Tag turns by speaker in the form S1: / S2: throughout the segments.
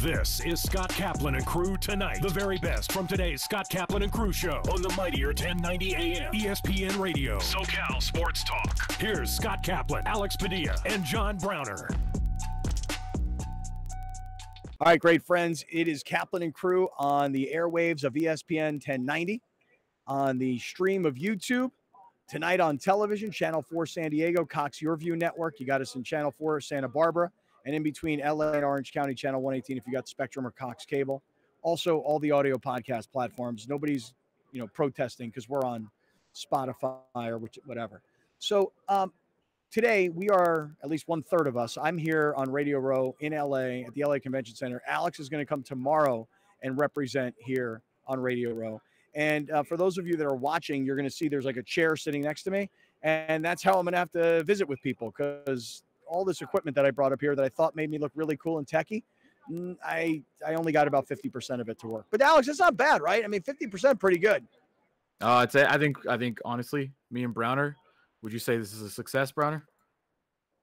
S1: This is Scott Kaplan and Crew Tonight. The very best from today's Scott Kaplan and Crew show on the mightier 1090 AM ESPN Radio. SoCal Sports Talk. Here's Scott Kaplan, Alex Padilla, and John Browner.
S2: All right, great friends. It is Kaplan and Crew on the airwaves of ESPN 1090, on the stream of YouTube, tonight on television, Channel 4 San Diego, Cox Your View Network. You got us in Channel 4 Santa Barbara, and in between LA and Orange County, Channel 118 if you got Spectrum or Cox Cable. Also, all the audio podcast platforms. Nobody's, protesting because we're on Spotify or whatever. So today we are, at least 1/3 of us, I'm here on Radio Row in LA at the LA Convention Center. Alex is going to come tomorrow and represent here on Radio Row. And for those of you that are watching, you're going to see there's like a chair sitting next to me. And that's how I'm going to have to visit with people, because all this equipment that I brought up here that I thought made me look really cool and techie, I only got about 50% of it to work. But Alex, that's not bad, right? I mean, 50% pretty good.
S3: I think honestly, me and Browner, would you say this is a success, Browner?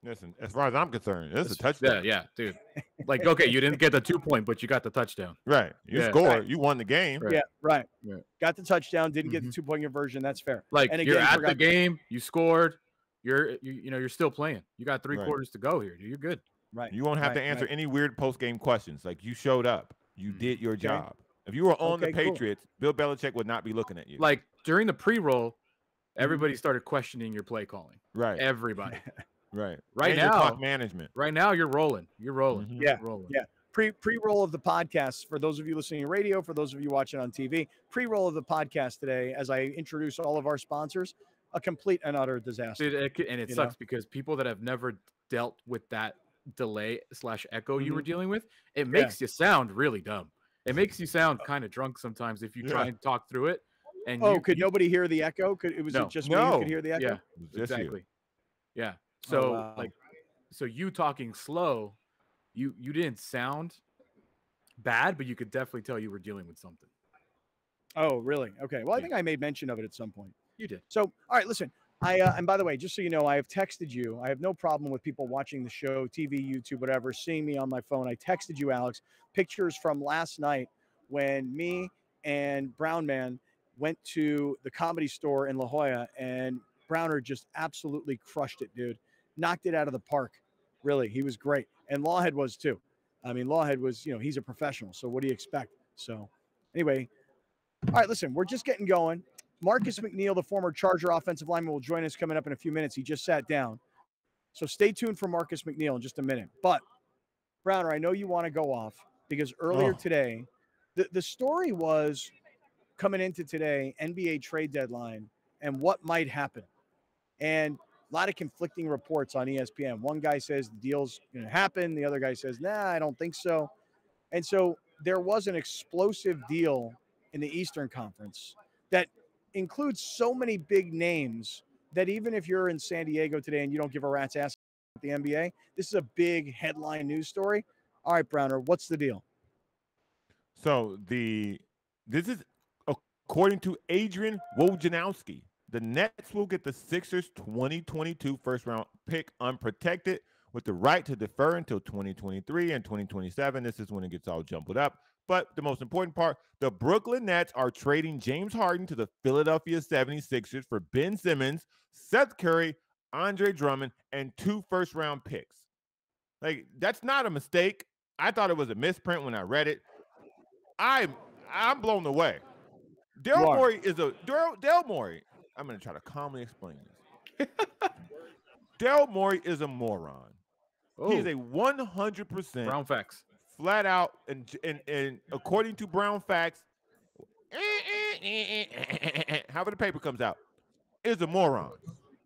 S4: Listen, as far as I'm concerned, this is a touchdown.
S3: Yeah, dude. Like, okay, you didn't get the 2-point, but you got the touchdown.
S4: Right. You scored. Right. You won the game.
S2: Right. Yeah, right. Yeah. Got the touchdown, didn't get the 2-point conversion. That's fair.
S3: Like, and again, you're at the game, you scored, you're still playing. You got 3 quarters to go here. You're good.
S4: Right. You won't have to answer any weird post-game questions. Like, you showed up. You did your job. If you were on the Patriots, Bill Belichick would not be looking at you.
S3: Like, during the pre-roll, everybody started questioning your play calling.
S4: Right.
S3: Everybody.
S4: Right.
S3: Right
S4: and
S3: now,
S4: clock management.
S3: Right now, you're rolling. You're rolling.
S2: Mm-hmm. Yeah.
S3: Rolling.
S2: Yeah. Pre-roll of the podcast, for those of you listening to radio, for those of you watching on TV, pre-roll of the podcast today, as I introduce all of our sponsors, a complete and utter disaster.
S3: Dude, and it sucks because people that have never dealt with that delay / echo you were dealing with, it makes you sound really dumb. It makes you sound kind of drunk sometimes if you try and talk through it. And
S2: could nobody hear the echo? It just me who could hear the echo?
S3: Yeah, exactly. Yeah. So so you talking slow, you didn't sound bad, but you could definitely tell you were dealing with something.
S2: Oh, really? Okay. Well, I think I made mention of it at some point.
S3: You did.
S2: So, all right, listen. And by the way, just so you know, I have texted you. I have no problem with people watching the show, TV, YouTube, whatever, seeing me on my phone. I texted you, Alex, pictures from last night when me and Brown Man went to the Comedy Store in La Jolla, and Browner just absolutely crushed it, dude. Knocked it out of the park. Really, he was great. And Lawhead was too. I mean, Lawhead was, he's a professional. So what do you expect? So anyway, all right, listen, we're just getting going. Marcus McNeil, the former Charger offensive lineman, will join us coming up in a few minutes. He just sat down. So stay tuned for Marcus McNeil in just a minute. But, Browner, I know you want to go off because earlier today, the story was coming into today, NBA trade deadline, and what might happen. And a lot of conflicting reports on ESPN. One guy says the deal's going to happen. The other guy says, nah, I don't think so. And so there was an explosive deal in the Eastern Conference that includes so many big names that even if you're in San Diego today and you don't give a rat's ass at the NBA, this is a big headline news story. All right, Browner, what's the deal?
S4: So this is according to Adrian Wojnarowski. The Nets will get the Sixers 2022 first-round pick unprotected with the right to defer until 2023 and 2027. This is when it gets all jumbled up. But the most important part, the Brooklyn Nets are trading James Harden to the Philadelphia 76ers for Ben Simmons, Seth Curry, Andre Drummond, and 2 first-round picks. Like, that's not a mistake. I thought it was a misprint when I read it. I'm blown away. Daryl Morey. I'm going to try to calmly explain this. Daryl Morey is a moron. Oh. He is a 100%
S3: Brown facts.
S4: Flat out, and according to Brown facts, however the paper comes out, is a moron.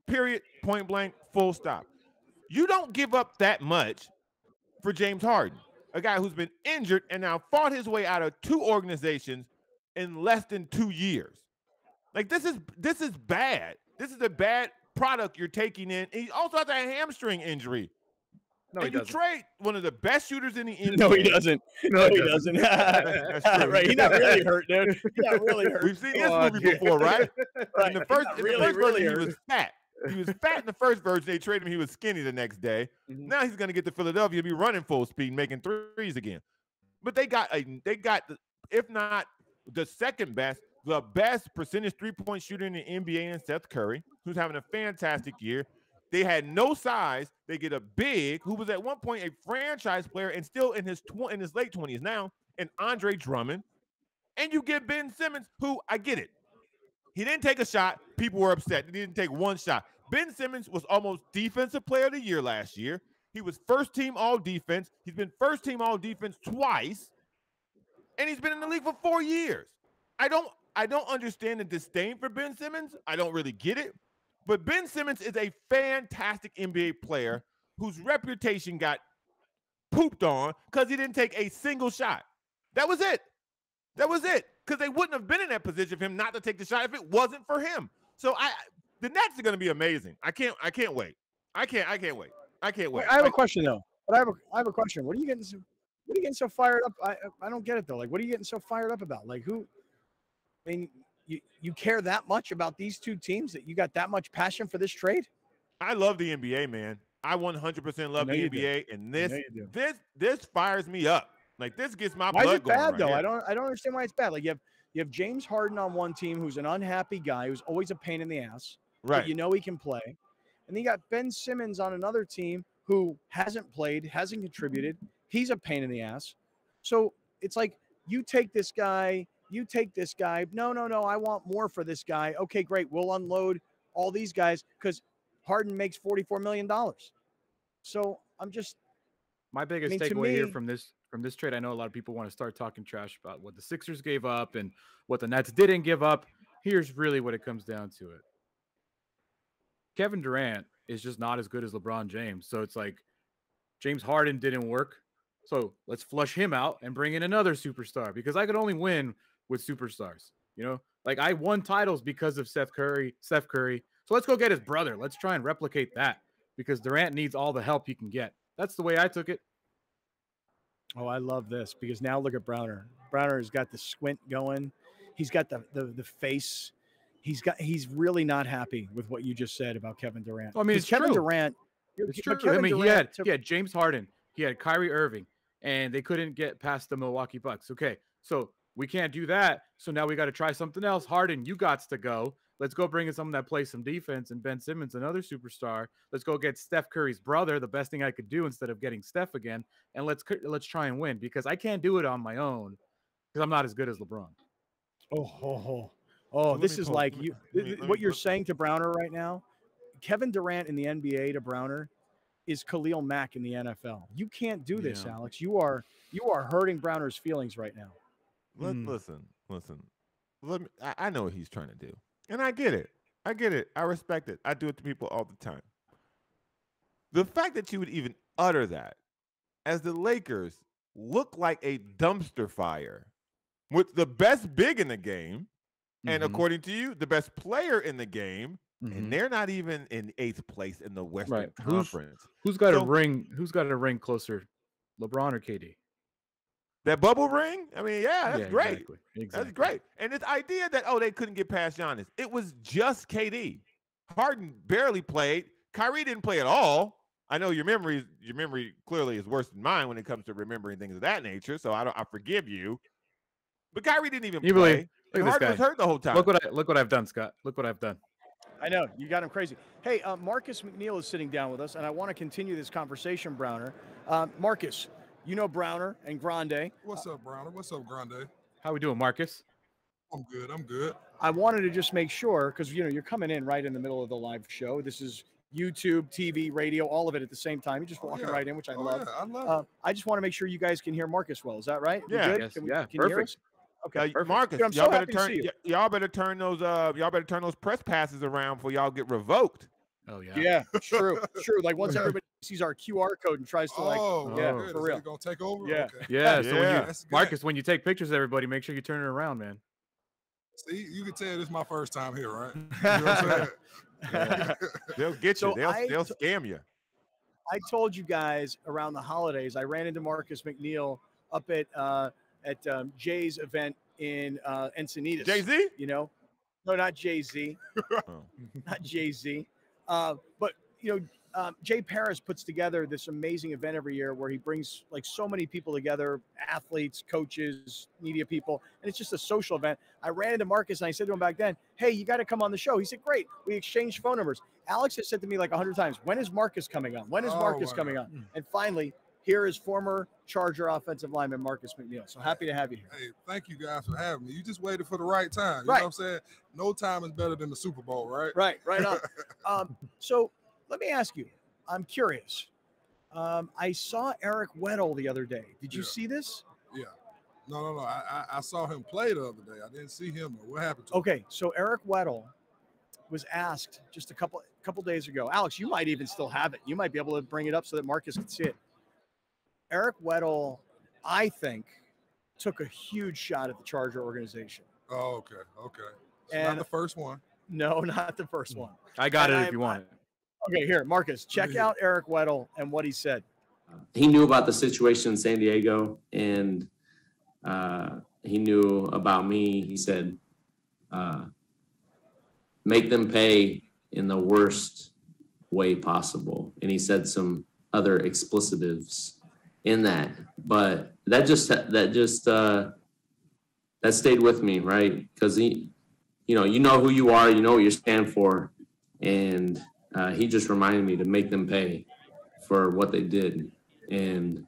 S4: Period. Point blank. Full stop. You don't give up that much for James Harden, a guy who's been injured and now fought his way out of 2 organizations in less than 2 years. Like, this is bad. This is a bad product you're taking in. And he also has a hamstring injury.
S3: No,
S4: and
S3: he
S4: you trade one of the best shooters in the NBA.
S2: No, he doesn't. No, he doesn't. Right. He's not really hurt, dude. He's not really hurt.
S4: We've seen this movie before, right? In the first version, he was fat. He was fat in the first version. They traded him. He was skinny the next day. Now he's going to get to Philadelphia, be running full speed, making threes again. but they got if not the second best, the best percentage 3-point shooter in the NBA in Seth Curry, who's having a fantastic year. They had no size. They get a big who was at one point a franchise player and still in his late 20s now, and Andre Drummond. And you get Ben Simmons, who I get it. He didn't take a shot. People were upset. He didn't take one shot. Ben Simmons was almost defensive player of the year last year. He was first team all defense. He's been first team all defense twice. And he's been in the league for 4 years. I don't understand the disdain for Ben Simmons. I don't really get it. But Ben Simmons is a fantastic NBA player whose reputation got pooped on because he didn't take a single shot. That was it. That was it. Because they wouldn't have been in that position for him not to take the shot if it wasn't for him. So the Nets are going to be amazing. I can't wait. I can't wait.
S2: I have a question though. But I have a question. What are you getting so fired up? I don't get it though. Like, what are you getting so fired up about? Like, who? I mean, you care that much about these two teams that you got that much passion for this trade?
S4: I love the NBA, man. I 100% love the NBA, and this fires me up. Like, this gets my blood going.
S2: Why is it bad though?
S4: Here.
S2: I don't understand why it's bad. Like, you have James Harden on one team who's an unhappy guy who's always a pain in the ass.
S4: Right.
S2: But you know he can play. And then you got Ben Simmons on another team who hasn't played, hasn't contributed. He's a pain in the ass. So it's like, you take this guy. No, I want more for this guy. Okay, great. We'll unload all these guys because Harden makes $44 million. So I'm just.
S3: My biggest takeaway here from this trade, I know a lot of people want to start talking trash about what the Sixers gave up and what the Nets didn't give up. Here's really what it comes down to it. Kevin Durant is just not as good as LeBron James. So it's like James Harden didn't work. So let's flush him out and bring in another superstar because I could only win with superstars. You know, like I won titles because of Steph Curry. So let's go get his brother. Let's try and replicate that because Durant needs all the help he can get. That's the way I took it.
S2: Oh, I love this because now look at Browner. Browner's got the squint going. He's got the face. He's really not happy with what you just said about Kevin Durant.
S3: I mean, it's
S2: Kevin
S3: true.
S2: Durant.
S3: It's true. I mean, he had James Harden. He had Kyrie Irving, and they couldn't get past the Milwaukee Bucks. Okay, so we can't do that. So now we got to try something else. Harden, you got to go. Let's go bring in someone that plays some defense, and Ben Simmons, another superstar. Let's go get Steph Curry's brother, the best thing I could do instead of getting Steph again, and let's try and win because I can't do it on my own because I'm not as good as LeBron.
S2: Oh, this is like what you're saying to Browner right now. Kevin Durant in the NBA to Browner is Khalil Mack in the NFL. You can't do this, Alex. You are hurting Browner's feelings right now.
S4: Listen. I know what he's trying to do. And I get it. I respect it. I do it to people all the time. The fact that you would even utter that as the Lakers look like a dumpster fire with the best big in the game, and according to you, the best player in the game, and they're not even in 8th place in the Western Conference.
S3: Who's got a ring? Who's got a ring closer, LeBron or KD?
S4: That bubble ring? I mean, that's great.
S3: Exactly.
S4: That's great. And this idea that, they couldn't get past Giannis. It was just KD. Harden barely played. Kyrie didn't play at all. I know your memory clearly is worse than mine when it comes to remembering things of that nature, so I forgive you. But Kyrie didn't even play. Harden was hurt the whole time.
S3: Look what I've done, Scott. Look what I've done.
S2: I know. You got him crazy. Hey, Marcus McNeil is sitting down with us, and I want to continue this conversation, Browner. Marcus, you know Browner and Grande.
S5: What's up, Browner? What's up, Grande?
S3: How we doing, Marcus?
S5: I'm good.
S2: I wanted to just make sure, because, you're coming in right in the middle of the live show. This is YouTube, TV, radio, all of it at the same time. You're just walking right in, which I love.
S5: Yeah, I love it.
S2: I just want to make sure you guys can hear Marcus well. Is that right?
S4: Yeah.
S2: Good? Can
S3: perfect.
S2: You hear us? Okay,
S4: Marcus,
S2: dude,
S4: y'all better turn those press passes around before y'all get revoked.
S3: Oh yeah.
S2: Yeah, true. Like once everybody sees our QR code and tries to for real.
S5: Is it gonna take over?
S2: Yeah.
S5: Okay.
S3: Yeah. So
S4: Yeah.
S3: Marcus, when you take pictures of everybody, make sure you turn it around, man.
S5: See, you can tell this is my first time here, right? You know what I'm saying?
S4: They'll get you. They'll scam you.
S2: I told you guys around the holidays, I ran into Marcus McNeil up at Jay's event in Encinitas.
S4: Jay-Z?
S2: No, not Jay-Z. Not Jay-Z. But, Jay Paris puts together this amazing event every year where he brings like so many people together, athletes, coaches, media people, and it's just a social event. I ran into Marcus and I said to him back then, hey, you got to come on the show. He said, great. We exchanged phone numbers. Alex has said to me like 100 times, when is Marcus coming on? When is Marcus coming on? And finally, here is former Charger offensive lineman Marcus McNeil. So happy to have you here.
S5: Hey, thank you guys for having me. You just waited for the right time. You know what I'm saying? No time is better than the Super Bowl, right?
S2: Right on. So let me ask you, I'm curious. I saw Eric Weddle the other day. Did you see this?
S5: Yeah. No. I saw him play the other day. I didn't see him. What happened to him?
S2: Okay, so Eric Weddle was asked just a couple days ago. Alex, you might even still have it. You might be able to bring it up so that Marcus can see it. Eric Weddle, I think, took a huge shot at the Charger organization.
S5: Oh, okay. So
S2: And
S5: not the first one.
S2: No, not the first one.
S3: I got it if you want it.
S2: Okay, here, Marcus, check out Eric Weddle and what he said.
S6: He knew about the situation in San Diego, and he knew about me. He said, make them pay in the worst way possible. And he said some other explicitives in that, but that stayed with me, right? Because he, you know who you are, you know what you stand for, and he just reminded me to make them pay for what they did, and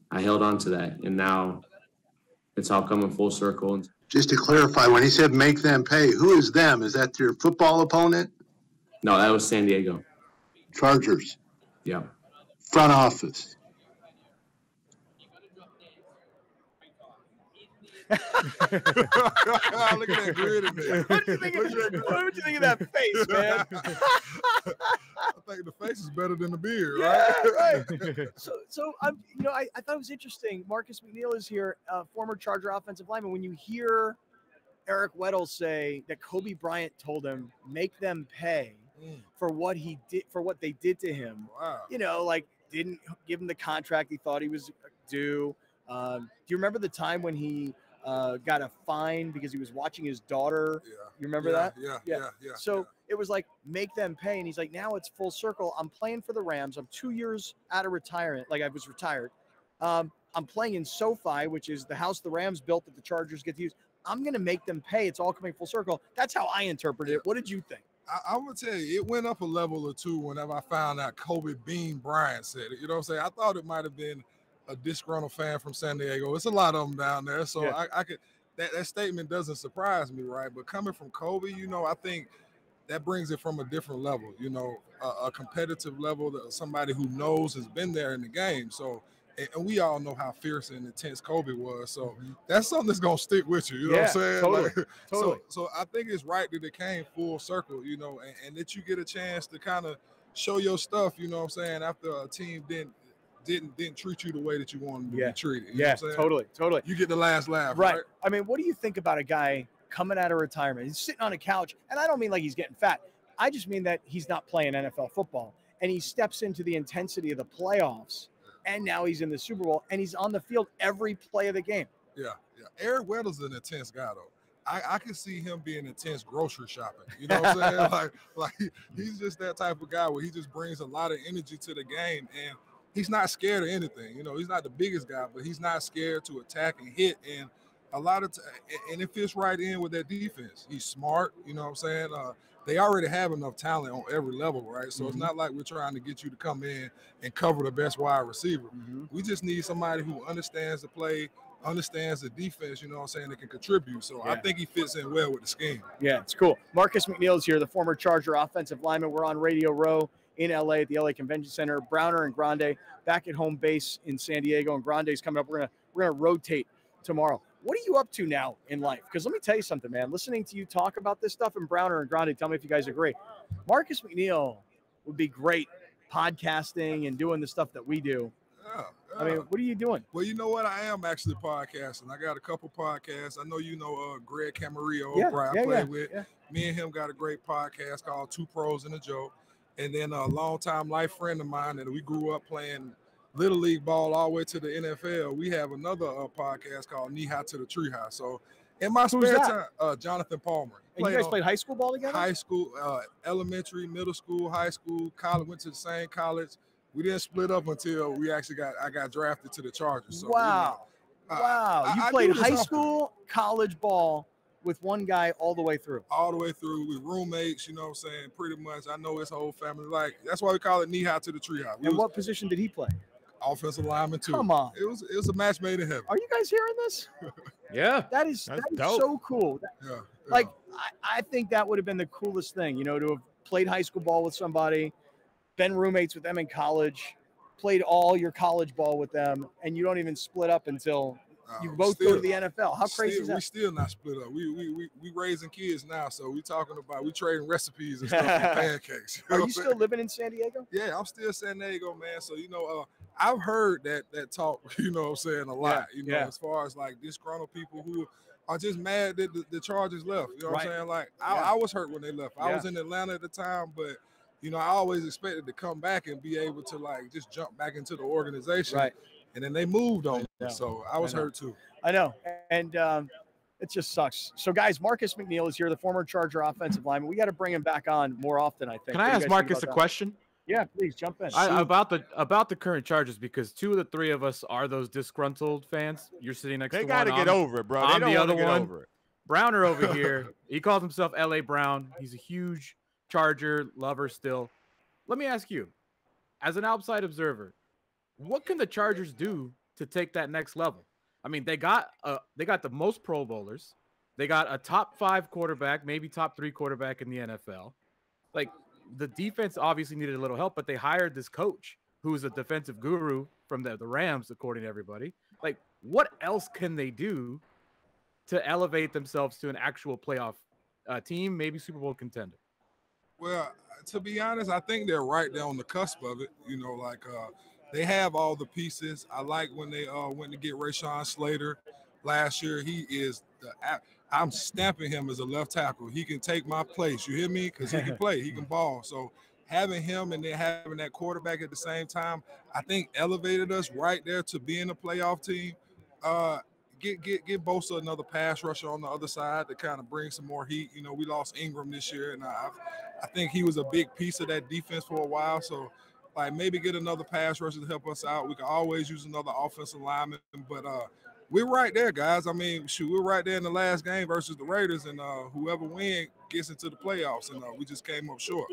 S6: I held on to that, and now it's all coming full circle.
S7: Just to clarify, when he said make them pay, who is them? Is that your football opponent?
S6: No, that was San Diego
S7: Chargers.
S6: Yeah.
S7: Front office.
S5: Look at that grin in there.
S2: What did you think of that face, man?
S5: I think the face is better than the beard,
S2: Yeah,
S5: right?
S2: right. So I thought it was interesting. Marcus McNeil is here, former Charger offensive lineman. When you hear Eric Weddle say that Kobe Bryant told him, make them pay for what he did, for what they did to him.
S5: Wow.
S2: Like didn't give him the contract he thought he was due. Do you remember the time when he got a fine because he was watching his daughter?
S5: Yeah.
S2: You remember that?
S5: Yeah.
S2: So it was like, make them pay. And he's like, now it's full circle. I'm playing for the Rams. I'm 2 years out of retirement. Like I was retired. I'm playing in SoFi, which is the house the Rams built that the Chargers get to use. I'm going to make them pay. It's all coming full circle. That's how I interpreted it. What did you think?
S5: I'm going to tell you, it went up a level or two whenever I found out Kobe Bean Bryant said it. You know what I'm saying? I thought it might have been a disgruntled fan from San Diego. It's a lot of them down there. So I could, that statement doesn't surprise me, right? But coming from Kobe, I think that brings it from a different level, a competitive level, that somebody who knows has been there in the game. So, and we all know how fierce and intense Kobe was. So that's something that's going to stick with you. You know what I'm saying?
S2: Totally.
S5: So I think it's right that it came full circle, and that you get a chance to kind of show your stuff, you know what I'm saying, after a team didn't treat you the way that you wanted to be treated. You know what I'm saying?
S2: Totally.
S5: You get the last laugh,
S2: Right.
S5: right?
S2: I mean, what do you think about a guy coming out of retirement? He's sitting on a couch, and I don't mean like he's getting fat. I just mean that he's not playing NFL football, and he steps into the intensity of the playoffs, and now he's in the Super Bowl, and he's on the field every play of the game.
S5: Yeah. Eric Weddle's an intense guy, though. I can see him being intense grocery shopping. You know what I'm saying? like he's just that type of guy where he just brings a lot of energy to the game, and he's not scared of anything. He's not the biggest guy, but he's not scared to attack and hit. And a lot of and it fits right in with that defense. He's smart. You know what I'm saying? They already have enough talent on every level, right? So it's not like we're trying to get you to come in and cover the best wide receiver. We just need somebody who understands the play, understands the defense, you know what I'm saying, that can contribute. So I think he fits in well with the scheme.
S2: Yeah, it's cool. Marcus McNeil is here, the former Charger offensive lineman. We're on Radio Row in LA at the LA Convention Center. Browner and Grande back at home base in San Diego, and Grande's coming up. We're gonna rotate tomorrow. What are you up to now in life? Because let me tell you something, man. Listening to you talk about this stuff, and Browner and Grande, tell me if you guys agree. Marcus McNeil would be great podcasting and doing the stuff that we do.
S5: Yeah.
S2: I mean, what are you doing?
S5: Well, you know what? I am actually podcasting. I got a couple podcasts. I know you know Greg Camarillo, who I play with. Yeah. Me and him got a great podcast called Two Pros and a Joke. And then a longtime life friend of mine that we grew up playing Little League ball all the way to the NFL. We have another podcast called Knee High to the Tree High. So In my
S2: Who's
S5: spare
S2: that?
S5: time, Jonathan Palmer.
S2: And you guys played high school ball together?
S5: High school, elementary, middle school, high school, college. Went to the same college. We didn't split up until I got drafted to the Chargers. So,
S2: wow. Wow. You played high school, college ball with one guy all the way through.
S5: All the way through. We roommates, you know what I'm saying? Pretty much. I know his whole family. Like, that's why we call it knee high to the tree high.
S2: And what position did he play?
S5: Offensive lineman too.
S2: Come on.
S5: It was a match made in heaven.
S2: Are you guys hearing this?
S3: Yeah.
S2: That is so cool.
S5: Yeah.
S2: Like, I think that would have been the coolest thing, you know, to have played high school ball with somebody, been roommates with them in college, played all your college ball with them, and you don't even split up until you both go to the NFL. How crazy is that?
S5: We still not split up. We raising kids now, so we trading recipes and stuff for pancakes.
S2: Are you still living in San Diego?
S5: Yeah, I'm still San Diego, man. So, you know, I've heard that talk, you know what I'm saying, a lot, you know, as far as like disgruntled people who are just mad that the Chargers left. You know what I'm saying? Like, I was hurt when they left. I was in Atlanta at the time, but, you know, I always expected to come back and be able to, like, just jump back into the organization.
S2: Right.
S5: And then they moved on. So I was hurt too.
S2: I know. And it just sucks. So, guys, Marcus McNeil is here, the former Charger offensive lineman. We got to bring him back on more often, I think.
S3: Can I ask Marcus a question?
S2: Yeah, please jump in.
S3: About the current Chargers, because two of the three of us are those disgruntled fans. You're sitting next to one.
S4: They got to get over it, bro.
S3: I'm
S4: the
S3: other one.
S4: Over it.
S3: Browner over here. He calls himself L.A. Brown. He's a huge Charger lover still. Let me ask you, as an outside observer, what can the Chargers do to take that next level? I mean, they got the most Pro Bowlers. They got a top 5 quarterback, maybe top 3 quarterback in the NFL. Like, the defense obviously needed a little help, but they hired this coach who's a defensive guru from the Rams, according to everybody. Like, what else can they do to elevate themselves to an actual playoff team, maybe Super Bowl contender?
S5: Well, to be honest, I think they're right there on the cusp of it. You know, like they have all the pieces. I like when they went to get Rashawn Slater last year. He is I'm stamping him as a left tackle. He can take my place. You hear me? Because he can play. He can ball. So having him and then having that quarterback at the same time, I think elevated us right there to being a playoff team. Get Bosa another pass rusher on the other side to kind of bring some more heat. You know, we lost Ingram this year, and I think he was a big piece of that defense for a while. So, like, maybe get another pass rusher to help us out. We can always use another offensive lineman, but we're right there, guys. I mean, shoot, we're right there in the last game versus the Raiders, and whoever wins gets into the playoffs, and we just came up short.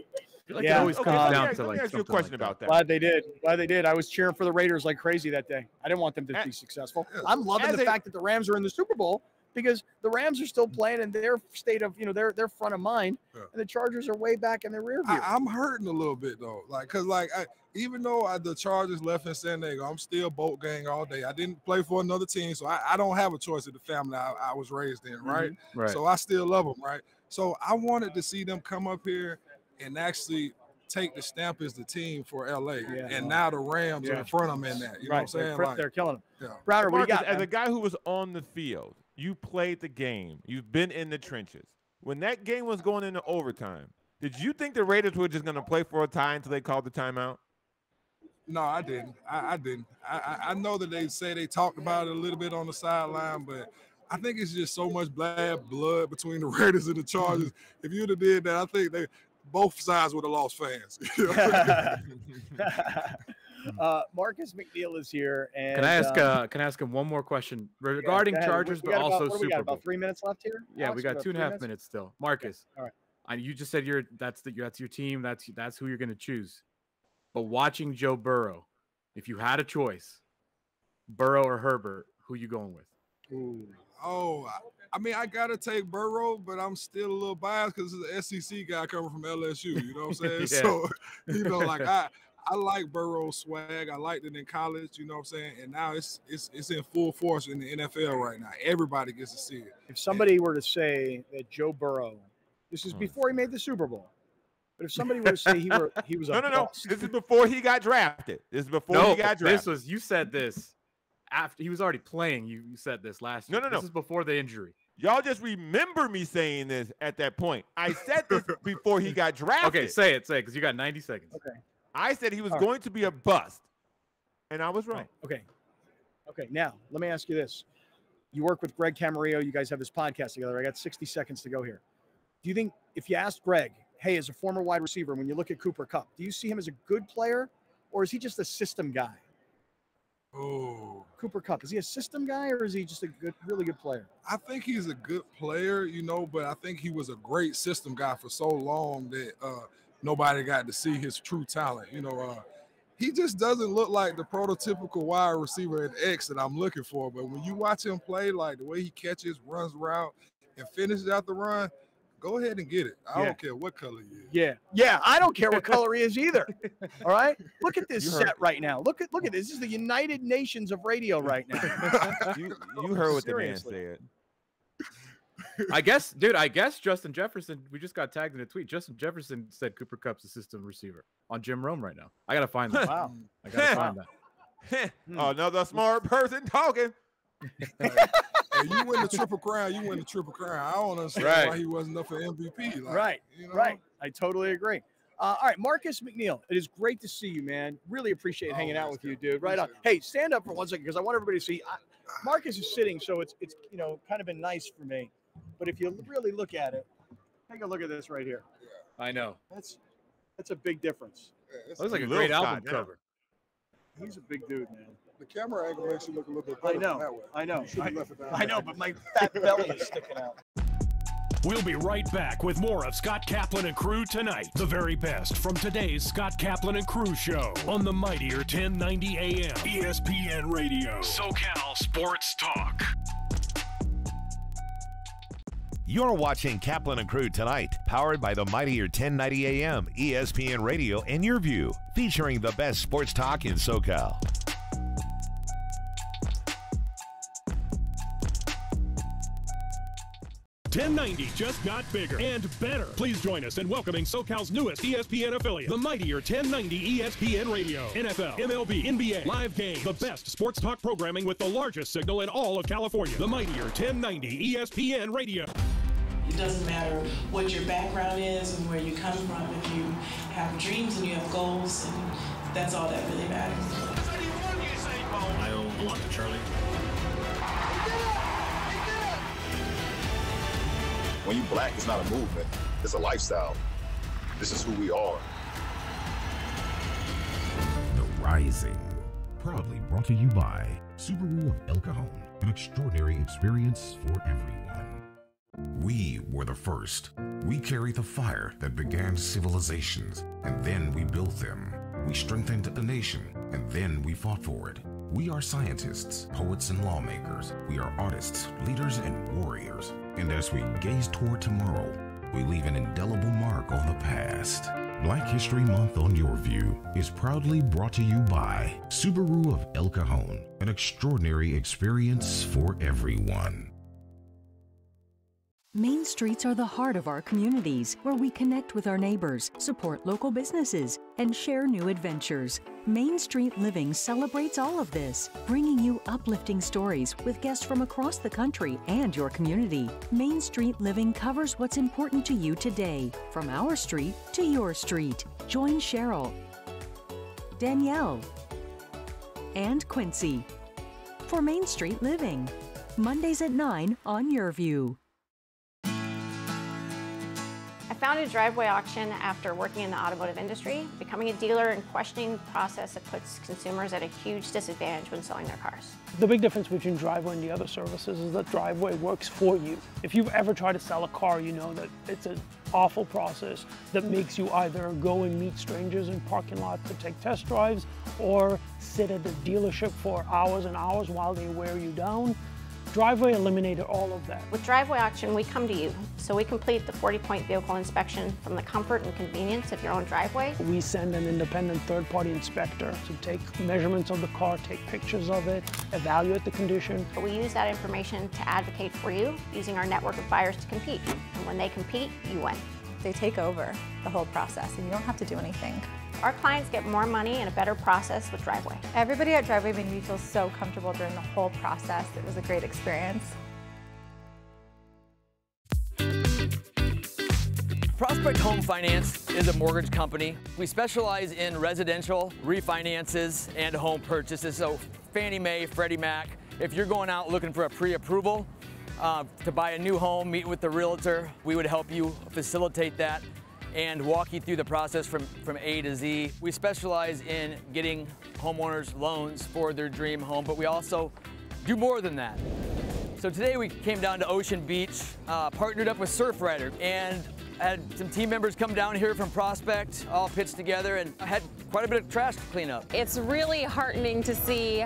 S3: Like it always comes down to,
S4: let me ask you a question about that.
S2: Glad they did. I was cheering for the Raiders like crazy that day. I didn't want them to be successful. I'm loving the fact that the Rams are in the Super Bowl because the Rams are still playing in their state of, you know, their front of mind, and the Chargers are way back in their rear view.
S5: I'm hurting a little bit though, like, cause like even though the Chargers left in San Diego, I'm still boat gang all day. I didn't play for another team, so I don't have a choice of the family I was raised in, right?
S3: Mm-hmm. Right.
S5: So I still love them, right? So I wanted to see them come up here and actually take the stamp as the team for LA. And now the Rams are in front of them in that. You know what I'm saying?
S2: They're killing them.
S5: Yeah.
S2: Browner, what do you got?
S4: As a guy who was on the field, you played the game. You've been in the trenches. When that game was going into overtime, did you think the Raiders were just going to play for a tie until they called the timeout?
S5: No, I didn't. I didn't. I know that they say they talked about it a little bit on the sideline, but I think it's just so much bad blood between the Raiders and the Chargers. If you'd have did that, I think both sides would have lost fans.
S2: Marcus McNeil is here, and
S3: can I ask him one more question regarding Chargers, but also Super Bowl?
S2: We got about 3 minutes left here.
S3: Yeah,
S2: Alex,
S3: we got 2.5 minutes still. Marcus,
S2: all right.
S3: You just said that's your team. That's who you're going to choose. But watching Joe Burrow, if you had a choice, Burrow or Herbert, who you going with?
S2: Ooh.
S5: Oh, I mean, I got to take Burrow, but I'm still a little biased because it's an SEC guy coming from LSU. You know what I'm saying? So, you know, like I like Burrow's swag. I liked it in college, you know what I'm saying? And now it's in full force in the NFL right now. Everybody gets to see it.
S2: If somebody were to say that Joe Burrow, this is before he made the Super Bowl, but if somebody were to say he was a bust.
S4: This is before he got drafted. He got drafted.
S3: You said this after he was already playing. You said this last year. No. This is before the injury.
S4: Y'all just remember me saying this at that point. I said this before he got drafted.
S3: Okay, say it, because you got 90 seconds.
S2: Okay.
S4: I said he was going to be a bust, and I was right.
S2: Okay. Now, let me ask you this. You work with Greg Camarillo. You guys have this podcast together. I got 60 seconds to go here. Do you think if you asked Greg, hey, as a former wide receiver, when you look at Cooper Kupp, do you see him as a good player or is he just a system guy?
S5: Oh,
S2: Cooper Kupp, is he a system guy or is he just a good, really good player?
S5: I think he's a good player, you know, but I think he was a great system guy for so long that nobody got to see his true talent. You know, he just doesn't look like the prototypical wide receiver at X that I'm looking for. But when you watch him play, like the way he catches, runs route, and finishes out the run, go ahead and get it. I don't care what color he is.
S2: Yeah, I don't care what color he is either. All right? Look at this set right now. Look at this. This is the United Nations of radio right now.
S4: You heard what the man said.
S3: I guess Justin Jefferson, we just got tagged in a tweet. Justin Jefferson said Cooper Kupp's a system receiver on Jim Rome right now. I got to find that.
S2: Wow.
S3: I got to find that.
S4: Another smart person talking.
S5: Hey, you win the Triple Crown. You win the Triple Crown. I don't understand why he wasn't up for MVP. Like, you know?
S2: Right. I totally agree. All right, Marcus McNeil, it is great to see you, man. Really appreciate hanging out with you, dude. Right on. Hey, stand up for 1 second because I want everybody to see. Marcus is sitting, so it's you know kind of been nice for me. But if you really look at it, take a look at this right here.
S3: I know.
S2: That's a big difference.
S5: Yeah,
S3: that looks like a great album cover.
S2: He's a big dude, man.
S5: The camera angle makes you look a little bit better that way.
S2: I know, but my fat belly is sticking out.
S1: We'll be right back with more of Scott Kaplan and Crew tonight. The very best from today's Scott Kaplan and Crew show on the mightier 1090 AM ESPN Radio. SoCal Sports Talk.
S8: You're watching Kaplan and Crew tonight, powered by the mightier 1090 AM ESPN Radio and Your View, featuring the best sports talk in SoCal.
S1: .1090 just got bigger and better. Please join us in welcoming SoCal's newest ESPN affiliate, the mightier 1090 ESPN Radio. NFL, MLB, NBA, live game, the best sports talk programming with the largest signal in all of California. The mightier 1090 ESPN Radio.
S9: It doesn't matter what your background is and where you come from. If you have dreams and you have goals, and that's all that really matters.
S1: I owe a lot to Charlie.
S10: When you black, it's not a movement, it's a lifestyle. This is who we are.
S11: The Rising, proudly brought to you by Subaru of El Cajon, an extraordinary experience for everyone. We were the first. We carry the fire that began civilizations, and then we built them. We strengthened a nation, and then we fought for it. We are scientists, poets, and lawmakers. We are artists, leaders, and warriors. And as we gaze toward tomorrow, we leave an indelible mark on the past. Black History Month on Your View is proudly brought to you by Subaru of El Cajon, an extraordinary experience for everyone.
S12: Main streets are the heart of our communities, where we connect with our neighbors, support local businesses, and share new adventures. Main Street Living celebrates all of this, bringing you uplifting stories with guests from across the country and your community. Main Street Living covers what's important to you today, from our street to your street. Join Cheryl, Danielle, and Quincy for Main Street Living, Mondays at 9 on Your View.
S13: I founded Driveway Auction after working in the automotive industry, becoming a dealer and questioning the process that puts consumers at a huge disadvantage when selling their cars.
S14: The big difference between Driveway and the other services is that Driveway works for you. If you've ever tried to sell a car, you know that it's an awful process that makes you either go and meet strangers in parking lots to take test drives or sit at the dealership for hours and hours while they wear you down. Driveway eliminated all of that.
S13: With Driveway Auction, we come to you, so we complete the 40-point vehicle inspection from the comfort and convenience of your own driveway.
S14: We send an independent third-party inspector to take measurements of the car, take pictures of it, evaluate the condition.
S13: We use that information to advocate for you, using our network of buyers to compete. And when they compete, you win.
S15: They take over the whole process, and you don't have to do anything.
S13: Our clients get more money and a better process with Driveway.
S15: Everybody at Driveway made me feel so comfortable during the whole process. It was a great experience.
S16: Prospect Home Finance is a mortgage company. We specialize in residential refinances and home purchases, so Fannie Mae, Freddie Mac, If you're going out looking for a pre-approval to buy a new home, meet with the realtor, we would help you facilitate that and walk you through the process from A to Z. We specialize in getting homeowners loans for their dream home, but we also do more than that. So today we came down to Ocean Beach, partnered up with Surfrider, and had some team members come down here from Prospect, all pitched together, and had quite a bit of trash to clean up.
S17: It's really heartening to see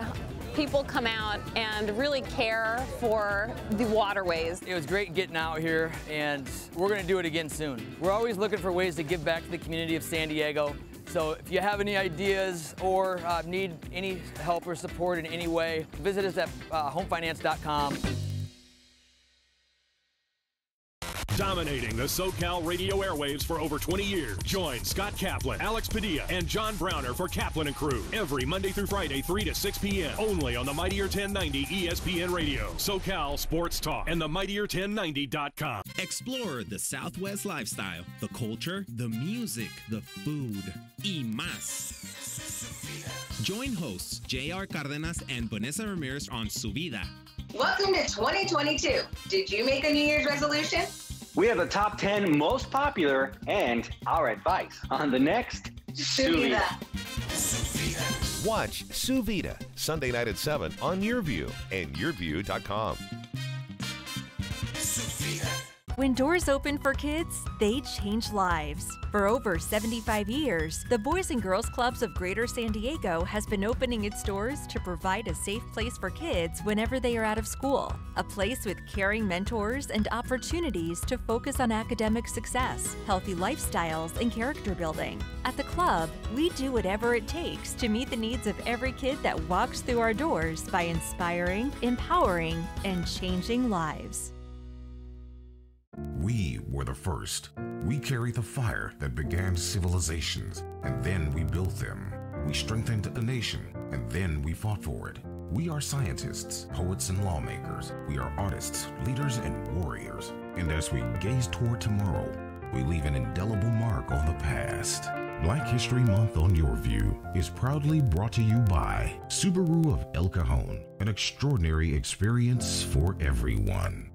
S17: people come out and really care for the waterways.
S16: It was great getting out here, and we're going to do it again soon. We're always looking for ways to give back to the community of San Diego. So if you have any ideas or need any help or support in any way, visit us at homefinance.com.
S1: Dominating the SoCal radio airwaves for over 20 years. Join Scott Kaplan, Alex Padilla, and John Browner for Kaplan and Crew every Monday through Friday, 3 to 6 p.m. only on the Mightier 1090 ESPN Radio, SoCal Sports Talk, and the Mightier1090.com.
S18: Explore the Southwest lifestyle, the culture, the music, the food, y más. Join hosts J.R. Cardenas and Vanessa Ramirez on Su Vida.
S19: Welcome to 2022. Did you make a New Year's resolution?
S20: We have the top 10 most popular and our advice on the next
S19: Su Vida.
S8: Watch Su Vida Sunday night at 7 on YourView and YourView.com.
S21: When doors open for kids, they change lives. For over 75 years, the Boys and Girls Clubs of Greater San Diego has been opening its doors to provide a safe place for kids whenever they are out of school. A place with caring mentors and opportunities to focus on academic success, healthy lifestyles, and character building. At the club, we do whatever it takes to meet the needs of every kid that walks through our doors by inspiring, empowering, and changing lives.
S11: We were the first. We carry the fire that began civilizations, and then we built them. We strengthened a nation, and then we fought for it. We are scientists, poets, and lawmakers. We are artists, leaders, and warriors. And as we gaze toward tomorrow, we leave an indelible mark on the past. Black History Month on Your View is proudly brought to you by Subaru of El Cajon, an extraordinary experience for everyone.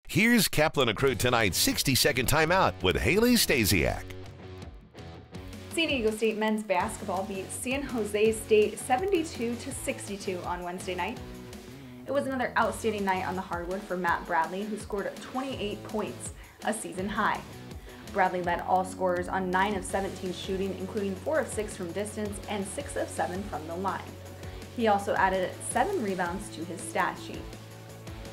S8: Here's Kaplan and Crew tonight's 60-second timeout with Haley Stasiak.
S15: San Diego State men's basketball beat San Jose State 72-62 on Wednesday night. It was another outstanding night on the hardwood for Matt Bradley, who scored 28 points, a season high. Bradley led all scorers on 9 of 17 shooting, including 4 of 6 from distance and 6 of 7 from the line. He also added 7 rebounds to his stat sheet.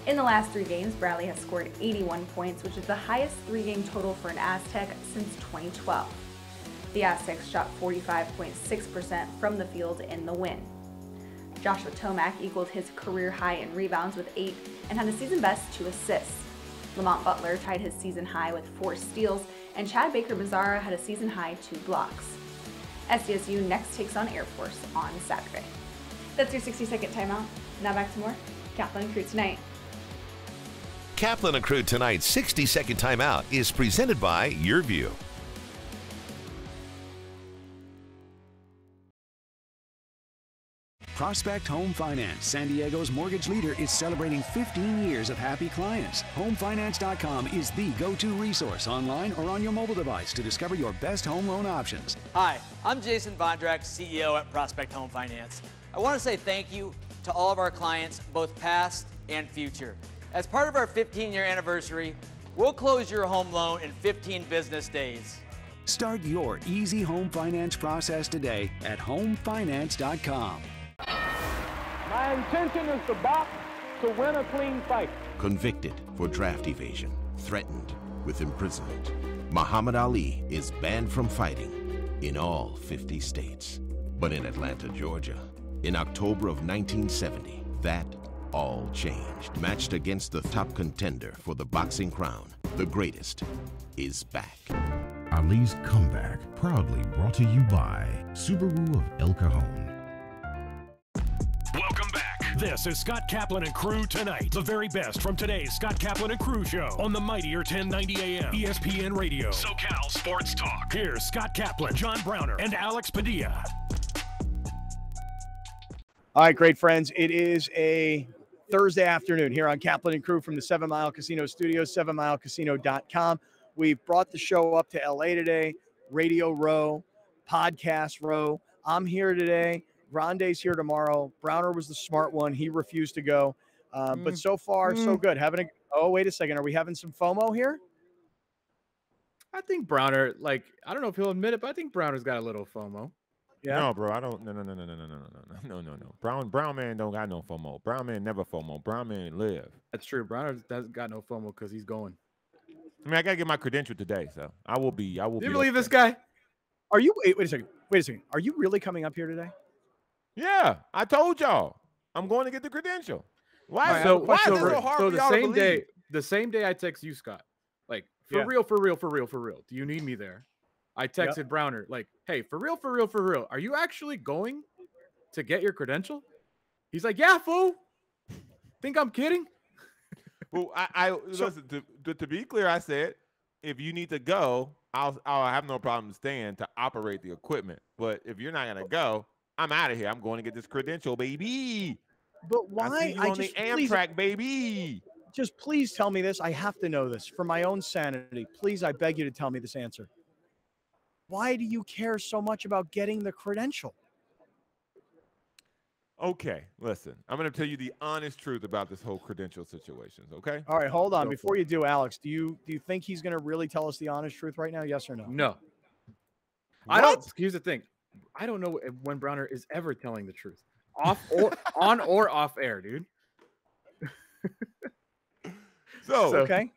S15: In the last 3 games, Bradley has scored 81 points, which is the highest 3-game total for an Aztec since 2012. The Aztecs shot 45.6% from the field in the win. Joshua Tomac equaled his career high in rebounds with 8 and had a season best 2 assists. Lamont Butler tied his season high with 4 steals, and Chad Baker-Bizzara had a season high 2 blocks. SDSU next takes on Air Force on Saturday. That's your 60-second timeout. Now back to more Kaplan and Crew tonight.
S8: Kaplan and Crew tonight's 60-second timeout is presented by YourView.
S22: Prospect Home Finance, San Diego's mortgage leader, is celebrating 15 years of happy clients. HomeFinance.com is the go-to resource online or on your mobile device to discover your best home loan options.
S16: Hi, I'm Jason Vondrak, CEO at Prospect Home Finance. I want to say thank you to all of our clients, both past and future. As part of our 15-year anniversary, we'll close your home loan in 15 business days.
S22: Start your easy home finance process today at HomeFinance.com.
S23: My intention is to box to win a clean fight.
S24: Convicted for draft evasion, threatened with imprisonment, Muhammad Ali is banned from fighting in all 50 states. But in Atlanta, Georgia, in October of 1970, that all changed. Matched against the top contender for the boxing crown, the greatest is back.
S11: Ali's comeback, proudly brought to you by Subaru of El Cajon.
S1: Welcome back. This is Scott Kaplan and Crew tonight. The very best from today's Scott Kaplan and Crew show on the Mightier 1090 AM ESPN Radio, SoCal Sports Talk. Here's Scott Kaplan, John Browner, and Alex Padilla.
S2: All right, great friends. It is a Thursday afternoon here on Kaplan and Crew from the 7 Mile Casino Studios, 7milecasino.com. We've brought the show up to LA today, Radio Row, Podcast Row. I'm here today. Grande's here tomorrow. Browner was the smart one. He refused to go. But so far, so good. Oh, wait a second. Are we having some FOMO here?
S3: I think Browner, like, I don't know if he'll admit it, but I think Browner's got a little FOMO.
S2: Yeah.
S4: No, bro, I don't. No. Brown man don't got no FOMO. Brown man never FOMO. Brown man live.
S3: That's true. Browner doesn't got no FOMO because he's going.
S4: I mean, I gotta get my credential today, so I will be.
S3: Do you believe this guy?
S2: Are you? Wait a second. Are you really coming up here today?
S4: Yeah, I told y'all I'm going to get the credential. Why?
S3: Why
S4: is it so hard for y'all to believe?
S3: The same day I text you, Scott, like for real. Do you need me there? I texted Browner, like, hey, for real. Are you actually going to get your credential? He's like, yeah, fool. Think I'm kidding?
S4: Well, listen, to be clear, I said, if you need to go, I'll have no problem staying to operate the equipment. But if you're not going to go, I'm out of here. I'm going to get this credential, baby.
S2: But why?
S4: I see you on the Amtrak, baby.
S2: Just please tell me this. I have to know this for my own sanity. Please, I beg you to tell me this answer. Why do you care so much about getting the credential?
S4: Okay, listen. I'm going to tell you the honest truth about this whole credential situation, okay?
S2: All right, hold on. Before you do, Alex, do you think he's going to really tell us the honest truth right now? Yes or no?
S3: No. I don't. Here's the thing. I don't know when Browner is ever telling the truth. On or off air, dude.
S4: So
S2: okay.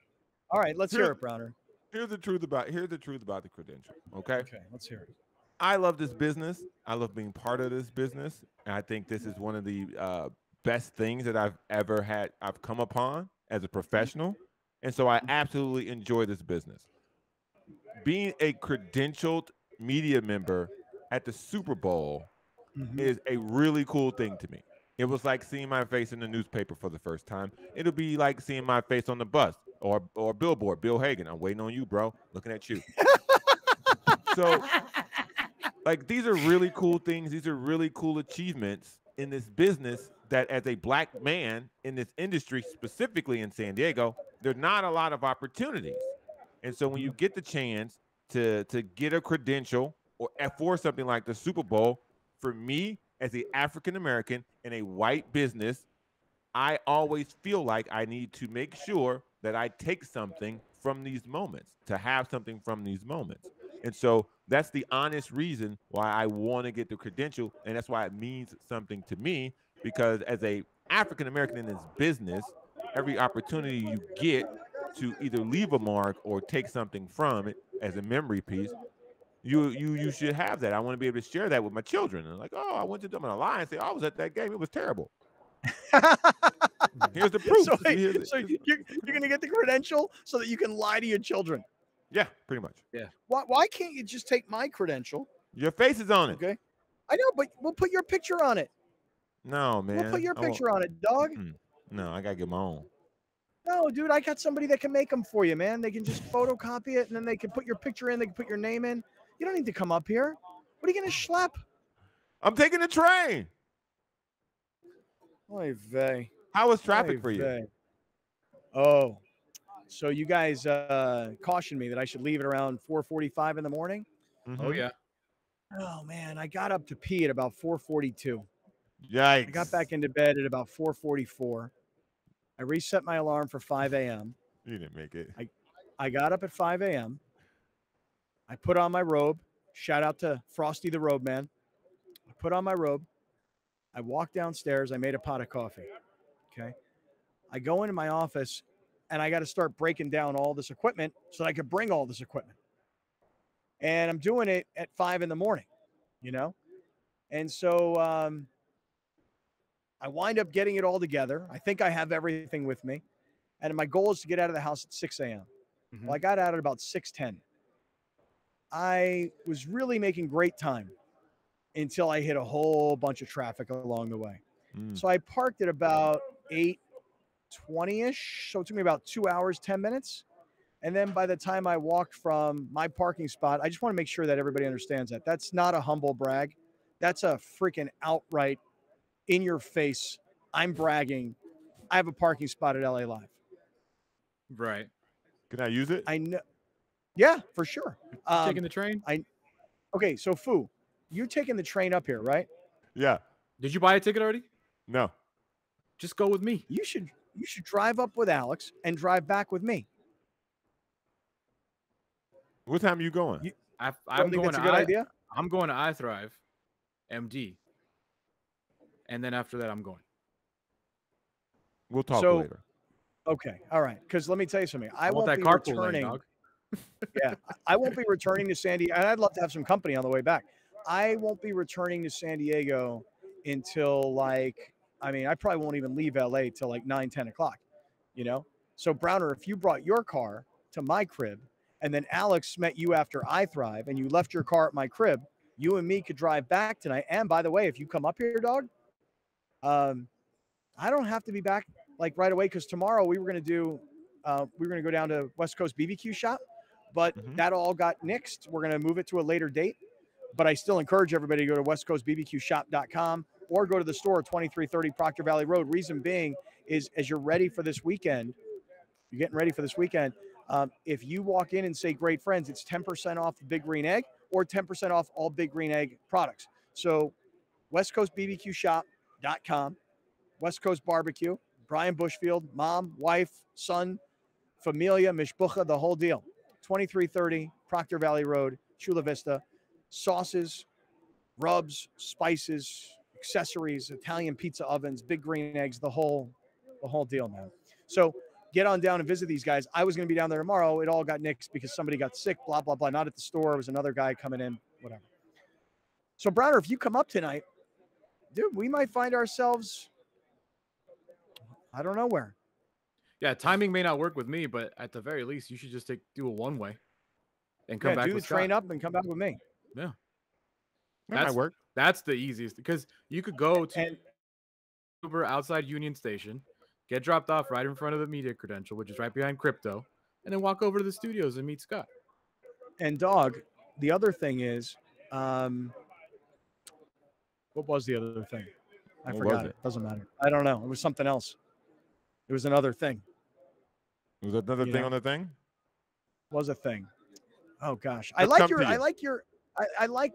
S2: All right, let's hear it, Browner.
S4: Here's the truth about the credential. Okay.
S2: Okay, let's hear it.
S4: I love this business. I love being part of this business. And I think this is one of the best things that I've come upon as a professional. And so I absolutely enjoy this business. Being a credentialed media member at the Super Bowl is a really cool thing to me. It was like seeing my face in the newspaper for the first time. It'll be like seeing my face on the bus or billboard. Bill Hagan, I'm waiting on you, bro. Looking at you. So, like, these are really cool things. These are really cool achievements in this business that, as a black man in this industry, specifically in San Diego, there's not a lot of opportunities. And so when you get the chance to get a credential or for something like the Super Bowl, for me, as an African-American in a white business, I always feel like I need to make sure that I take something from these moments, to have something from these moments. And so that's the honest reason why I want to get the credential, and that's why it means something to me, because as a African-American in this business, every opportunity you get to either leave a mark or take something from it as a memory piece, you should have that. I want to be able to share that with my children. And like, oh, I went to them in a lie and say, oh, I was at that game. It was terrible. Here's the proof.
S2: So you're going to get the credential so that you can lie to your children.
S4: Yeah, pretty much.
S3: Yeah.
S2: Why can't you just take my credential?
S4: Your face is on it.
S2: Okay. I know, but we'll put your picture on it.
S4: No, man.
S2: We'll put your picture on it, dog.
S4: No, I got to get my own.
S2: No, dude, I got somebody that can make them for you, man. They can just photocopy it, and then they can put your picture in. They can put your name in. You don't need to come up here. What are you going to schlep?
S4: I'm taking the train.
S2: Oy vey.
S4: How was traffic for you?
S2: Oh, so you guys cautioned me that I should leave it around 4:45 in the morning?
S3: Oh, yeah.
S2: Oh, man, I got up to pee at about 4:42.
S4: Yikes.
S2: I got back into bed at about 4:44. I reset my alarm for 5 a.m.
S4: You didn't make it.
S2: I got up at 5 a.m. I put on my robe. Shout out to Frosty the Robe Man. I put on my robe. I walked downstairs. I made a pot of coffee. Okay. I go into my office, and I got to start breaking down all this equipment so that I could bring all this equipment. And I'm doing it at 5 in the morning, you know? And so I wind up getting it all together. I think I have everything with me. And my goal is to get out of the house at 6 a.m. Well, I got out at about 6:10. I was really making great time until I hit a whole bunch of traffic along the way. So I parked at about 8:20-ish. So it took me about 2 hours, 10 minutes. And then by the time I walked from my parking spot, I just want to make sure that everybody understands that. That's not a humble brag. That's a freaking outright in your face. I'm bragging. I have a parking spot at LA Live.
S3: Right.
S4: Can I use it?
S2: I know. Yeah, for sure.
S3: Taking the train?
S2: Okay, so Fu, you taking the train up here, right?
S4: Yeah.
S3: Did you buy a ticket already?
S4: No.
S3: Just go with me.
S2: You should drive up with Alex and drive back with me.
S4: What time are you going?
S3: I'm going
S2: that's a good idea?
S3: I'm going to iThrive, MD, and then after that, I'm going.
S4: We'll talk
S2: So-
S4: later.
S2: Okay, all right. Because let me tell you something. I
S3: want
S2: won't
S3: that
S2: be
S3: carpool lane,
S2: returning.
S3: dog.
S2: Yeah, I won't be returning to San Diego, and I'd love to have some company on the way back. I won't be returning to San Diego until I probably won't even leave LA till like 9, 10 o'clock, you know? So Browner, if you brought your car to my crib and then Alex met you after iThrive and you left your car at my crib, you and me could drive back tonight. And by the way, if you come up here, dog, I don't have to be back like right away because tomorrow we were going to go down to West Coast BBQ shop, but that all got nixed. We're going to move it to a later date, but I still encourage everybody to go to westcoastbbqshop.com or go to the store, 2330 Proctor Valley Road. Reason being is as you're ready for this weekend, you're getting ready for this weekend. If you walk in and say Great Friends, it's 10% off the Big Green Egg or 10% off all Big Green Egg products. So westcoastbbqshop.com, West Coast Barbecue, Brian Bushfield, mom, wife, son, familia, mishbucha, the whole deal. 2330 Proctor Valley Road, Chula Vista. Sauces, rubs, spices, accessories, Italian pizza ovens, Big Green Eggs, the whole deal, man. So get on down and visit these guys. I was going to be down there tomorrow. It all got nixed because somebody got sick, blah, blah, blah. Not at the store. It was another guy coming in, whatever. So, Browner, if you come up tonight, dude, we might find ourselves, I don't know where.
S3: Yeah, timing may not work with me, but at the very least, you should just do a one-way and come back
S2: do the
S3: with
S2: train
S3: Scott.
S2: up and come back with me.
S3: Yeah.
S4: That might work.
S3: That's the easiest because you could go to Uber outside Union Station, get dropped off right in front of the media credential, which is right behind Crypto, and then walk over to the studios and meet Scott.
S2: And dog, the other thing is, what was the other thing? I
S4: What
S2: forgot
S4: was
S2: it.
S4: it?
S2: Doesn't matter. I don't know. It was something else. It was another thing.
S4: Was there another thing on the thing?
S2: Was a thing. Oh gosh.
S4: It'll come to you.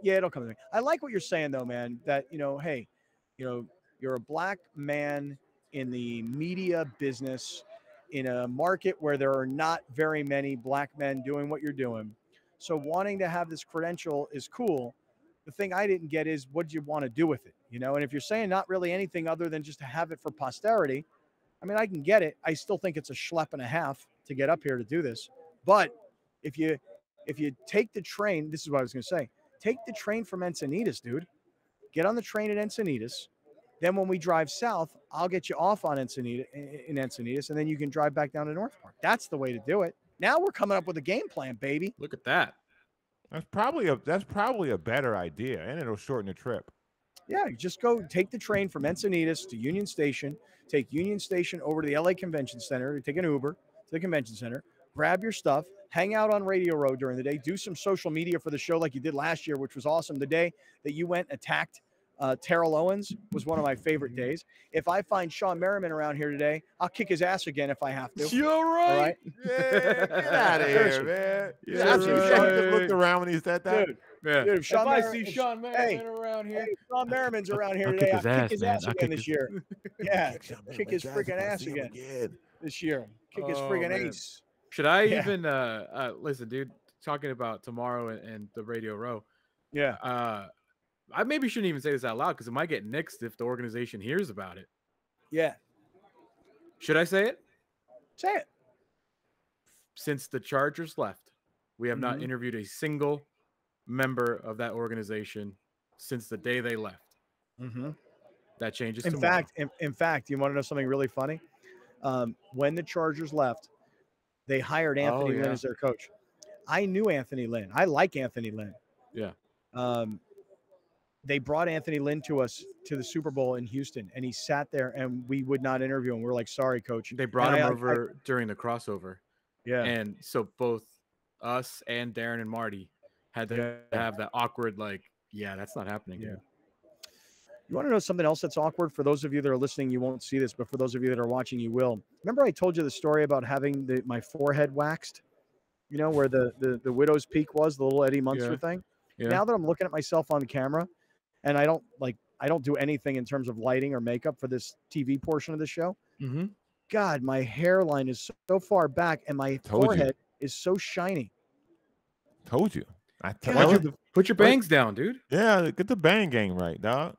S2: Yeah, it'll come to me. I like what you're saying though, man, that, hey, you're a black man in the media business in a market where there are not very many black men doing what you're doing. So wanting to have this credential is cool. The thing I didn't get is what do you want to do with it? And if you're saying not really anything other than just to have it for posterity, I mean, I can get it. I still think it's a schlep and a half to get up here to do this. But if you take the train, this is what I was going to say, take the train from Encinitas, dude. Get on the train at Encinitas. Then when we drive south, I'll get you off on Encinitas, and then you can drive back down to North Park. That's the way to do it. Now we're coming up with a game plan, baby.
S3: Look at that.
S4: That's probably a better idea, and it'll shorten the trip.
S2: Yeah, you just go take the train from Encinitas to Union Station, take Union Station over to the LA Convention Center, take an Uber to the convention center, grab your stuff, hang out on Radio Row during the day, do some social media for the show like you did last year, which was awesome. The day that you went attacked Terrell Owens was one of my favorite days. If I find Sean Merriman around here today, I'll kick his ass again if I have to.
S4: You're right.
S2: All right?
S4: Yeah, get out of here, man.
S3: Yeah,
S4: Sean just looked around when he said that.
S2: Dude,
S3: Yeah.
S2: dude, if Sean
S3: I
S2: Merriman,
S3: see Sean Merriman around here,
S2: hey, Sean Merriman's around here
S3: I'll
S2: today,
S3: kick his
S2: I'll
S3: ass,
S2: kick his
S3: man.
S2: ass
S3: I'll
S2: again
S3: kick
S2: this year. Yeah, kick his freaking ass again this year. Kick his
S3: Oh,
S2: freaking
S3: man.
S2: ace.
S3: Should I
S2: Yeah.
S3: even listen, dude? Talking about tomorrow and the Radio Row.
S2: Yeah.
S3: I maybe shouldn't even say this out loud because it might get nixed if the organization hears about it.
S2: Yeah.
S3: Should I say it?
S2: Say it.
S3: Since the Chargers left, we have not
S2: Mhm.
S3: interviewed a single member of that organization since the day they left.
S2: Mm-hmm.
S3: That changes
S2: In
S3: tomorrow.
S2: fact, in fact, you want to know something really funny? When the Chargers left, they hired Anthony Lynn
S3: yeah.
S2: as their coach. I knew Anthony Lynn. I like Anthony Lynn.
S3: Yeah.
S2: They brought Anthony Lynn to us to the Super Bowl in Houston, and he sat there, and we would not interview him. We're like, sorry, coach.
S3: They brought
S2: And
S3: him over during the crossover.
S2: Yeah.
S3: And so both us and Darren and Marty had to have that awkward, like, yeah, that's not happening.
S2: Yeah. You want to know something else that's awkward? For those of you that are listening, you won't see this, but for those of you that are watching, you will. Remember I told you the story about having my forehead waxed? You know, where the widow's peak was, the little Eddie Munster thing?
S3: Yeah.
S2: Now that I'm looking at myself on the camera, and I don't do anything in terms of lighting or makeup for this TV portion of the show.
S3: Mm-hmm.
S2: God, my hairline is so far back, and my forehead is so shiny.
S4: Told you.
S3: Put your bangs down, dude.
S4: Yeah, get the bang gang right, dog.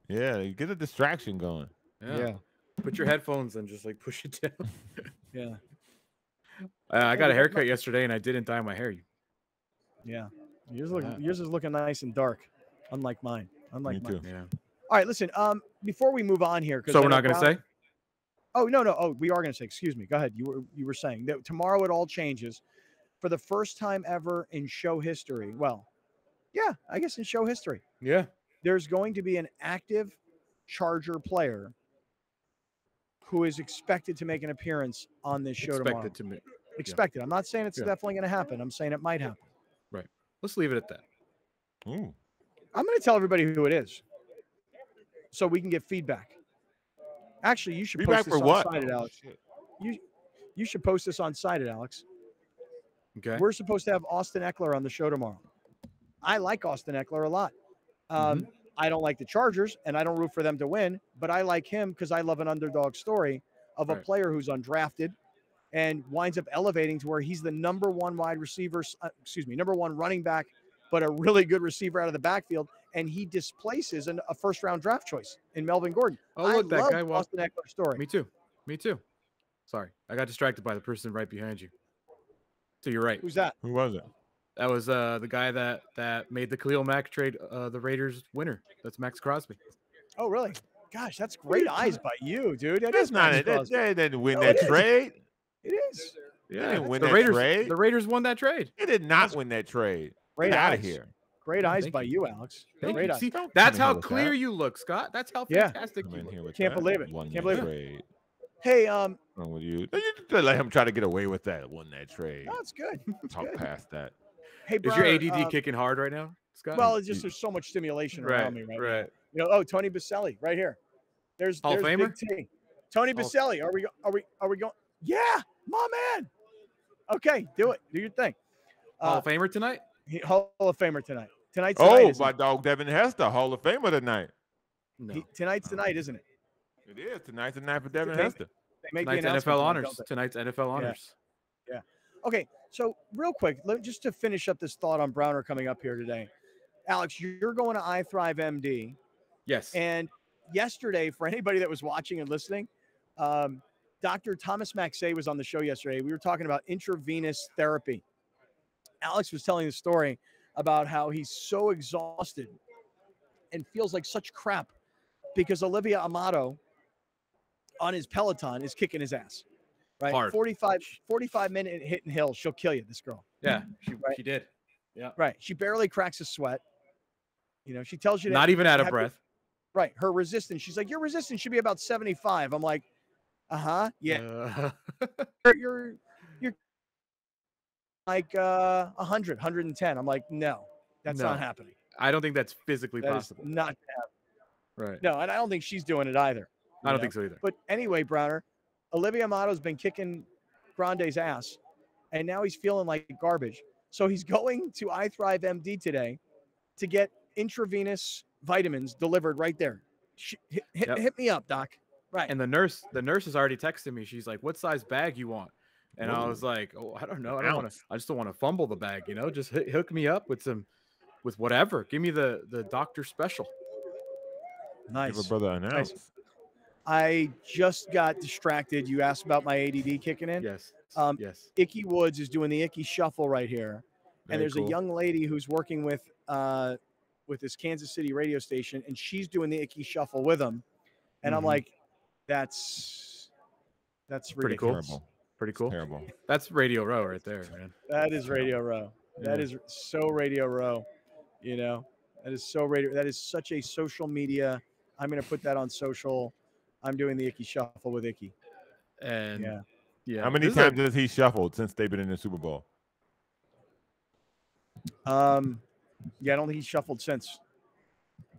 S4: Yeah, get a distraction going.
S3: Yeah. Put your headphones and just like push it down.
S2: Yeah.
S3: I got a haircut yesterday and I didn't dye my hair.
S2: Yeah. Yours is looking nice and dark, unlike mine.
S4: Me too.
S3: Yeah.
S2: All right, listen. Before we move on here,
S3: so we're not going to say.
S2: Oh no. Oh, we are going to say. Excuse me. Go ahead. You were saying that tomorrow it all changes for the first time ever in show history. Well, yeah, I guess in show history.
S3: Yeah.
S2: There's going to be an active Charger player who is expected to make an appearance on this show tomorrow. Expected. I'm not saying it's definitely going to happen. I'm saying it might happen.
S3: Right. Let's leave it at that.
S4: Ooh.
S2: I'm going to tell everybody who it is so we can get feedback. Actually, you should post this on Sided, Alex. You should post this on Sided, Alex.
S3: Okay.
S2: We're supposed to have Austin Eckler on the show tomorrow. I like Austin Eckler a lot. I don't like the Chargers, and I don't root for them to win, but I like him because I love an underdog story of a player who's undrafted and winds up elevating to where he's the number one number one running back, but a really good receiver out of the backfield, and he displaces a first-round draft choice in Melvin Gordon.
S3: Oh, look, that guy.
S2: Austin Eckler story.
S3: Me too. Sorry, I got distracted by the person right behind you. So you're right.
S2: Who's that?
S4: Who was it?
S3: That was the guy that made the Khalil Mack trade the Raiders winner. That's Max Crosby.
S2: Oh, really? Gosh, that's great eyes by you, dude.
S4: That's not it. They didn't win that trade.
S2: It is.
S4: Yeah, they didn't win
S3: the
S4: that
S3: Raiders,
S4: trade.
S3: The Raiders won that trade.
S4: They did not win that trade.
S2: Great
S4: out
S2: eyes.
S4: of here.
S2: Great eyes by you, Alex. Great eyes.
S3: See, that's how clear you look, Scott. That's how fantastic you look.
S2: Can't believe it.
S4: Won
S2: Can't
S4: that
S2: believe
S4: trade.
S2: it. Hey,
S4: Wrong with you? You just let him try to get away with that. Won that trade.
S2: No, it's good. It's
S4: Talk
S2: good.
S4: past that.
S2: Hey,
S3: is your ADD kicking hard right now, Scott?
S2: Well, it's just there's so much stimulation around me right now. You know, Tony Baselli right here. There's
S3: Hall of Famer?
S2: Big T. Tony Baselli. Are we going? Yeah, my man. Okay, do it. Do your thing.
S3: Hall of Famer tonight?
S2: Hall of Famer tonight. Tonight's
S4: my dog Devin Hester, Hall of Famer tonight.
S3: No.
S2: Tonight's tonight, isn't it?
S4: It is. Tonight's the night for Devin Hester.
S3: Tonight's NFL honors. Tonight's NFL honors.
S2: Yeah. Okay, so real quick, just to finish up this thought on Browner coming up here today. Alex, you're going to iThrive MD.
S3: Yes.
S2: And yesterday, for anybody that was watching and listening, Dr. Thomas Maxey was on the show yesterday. We were talking about intravenous therapy. Alex was telling the story about how he's so exhausted and feels like such crap because Olivia Amato on his Peloton is kicking his ass. Right?
S3: Hard.
S2: 45-minute hit and hill. She'll kill you, this girl.
S3: Yeah, she did. Yeah.
S2: Right. She barely cracks a sweat. You know, she tells you
S3: not even out of breath.
S2: Right. Her resistance. She's like, your resistance should be about 75. I'm like, yeah. You're like 100, 110. I'm like, no, that's not happening.
S3: I don't think that's physically
S2: That is
S3: possible.
S2: not happening.
S3: Right.
S2: No, and I don't think she's doing it either.
S3: I don't think so either.
S2: But anyway, Browner, Olivia Amato's been kicking Grande's ass, and now he's feeling like garbage. So he's going to iThrive MD today to get intravenous vitamins delivered right there. Hit me up, Doc. Right.
S3: And the nurse has already texted me. She's like, "What size bag you want?" And I was like, "Oh, I don't know. I just don't want to fumble the bag. You know, just hook me up with whatever. Give me the doctor special."
S2: Nice.
S4: Give a brother an ounce.
S2: Nice. I just got distracted. You asked about my ADD kicking in.
S3: Yes.
S2: Yes. Icky Woods is doing the Icky Shuffle right here, and there's a young lady who's working with this Kansas City radio station, and she's doing the Icky Shuffle with him, and I'm like, that's
S3: pretty cool.
S4: Terrible.
S3: Pretty cool.
S4: Terrible.
S3: That's Radio Row right there, man.
S2: That is Radio Row. That is so Radio Row. You know, that is so radio. That is such a social media. I'm going to put that on social. I'm doing the Icky Shuffle with Icky.
S3: And yeah.
S4: How many times has he shuffled since they've been in the Super Bowl?
S2: Yeah, I don't think he's shuffled since.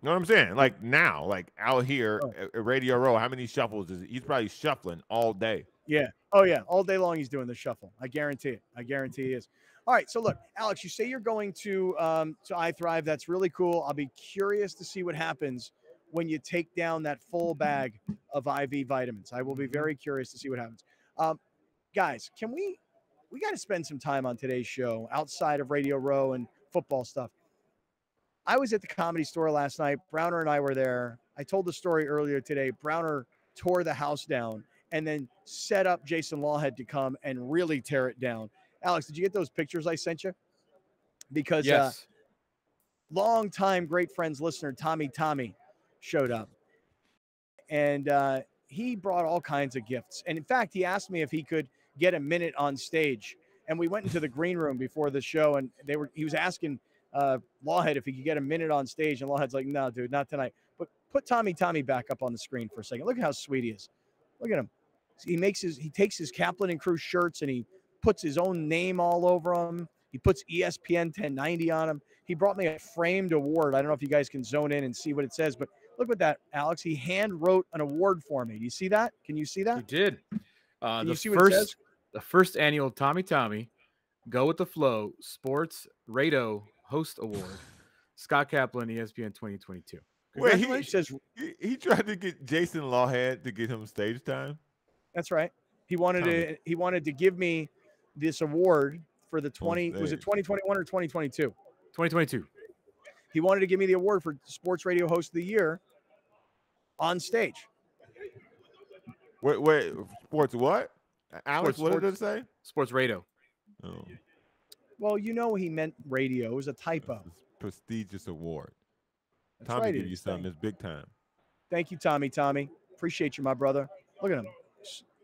S4: You know what I'm saying? Like now, like out here at Radio Row, how many shuffles is he's probably shuffling all day?
S2: Yeah. Oh, yeah. All day long he's doing the shuffle. I guarantee it. I guarantee he is. All right. So, look, Alex, you say you're going to iThrive. That's really cool. I'll be curious to see what happens when you take down that full bag of IV vitamins. I will be very curious to see what happens. Guys, we got to spend some time on today's show outside of Radio Row and football stuff. I was at the Comedy Store last night. Browner and I were there. I told the story earlier today. Browner tore the house down and then set up Jason Lawhead to come and really tear it down. Alex, did you get those pictures I sent you? Because
S3: yes.
S2: Long-time great friends listener Tommy showed up. And he brought all kinds of gifts. And in fact, he asked me if he could get a minute on stage. And we went into the green room before the show, and he was asking Lawhead if he could get a minute on stage. And Lawhead's like, no, dude, not tonight. But put Tommy back up on the screen for a second. Look at how sweet he is. Look at him. He takes his Kaplan and Crew shirts and he puts his own name all over them. He puts ESPN 1090 on them. He brought me a framed award. I don't know if you guys can zone in and see what it says, but look at that, Alex. He hand wrote an award for me. Do you see that? Can you see that?
S3: You did.
S2: Can you see what it says?
S3: The first annual Tommy Go with the Flow Sports Radio Host Award, Scott Kaplan, ESPN 2022.
S4: Wait, he tried to get Jason Lawhead to get him stage time.
S2: That's right. He wanted to give me this award for the 20. Was it 2021 or 2022?
S3: 2022.
S2: He wanted to give me the award for Sports Radio Host of the Year on stage.
S4: Wait, sports what? Alex, what did it say?
S3: Sports radio.
S4: Oh.
S2: Well, he meant radio. It was a typo.
S4: Prestigious award.
S2: That's
S4: Tommy
S2: right,
S4: give you something. It's big time.
S2: Thank you, Tommy. Appreciate you, my brother. Look at him.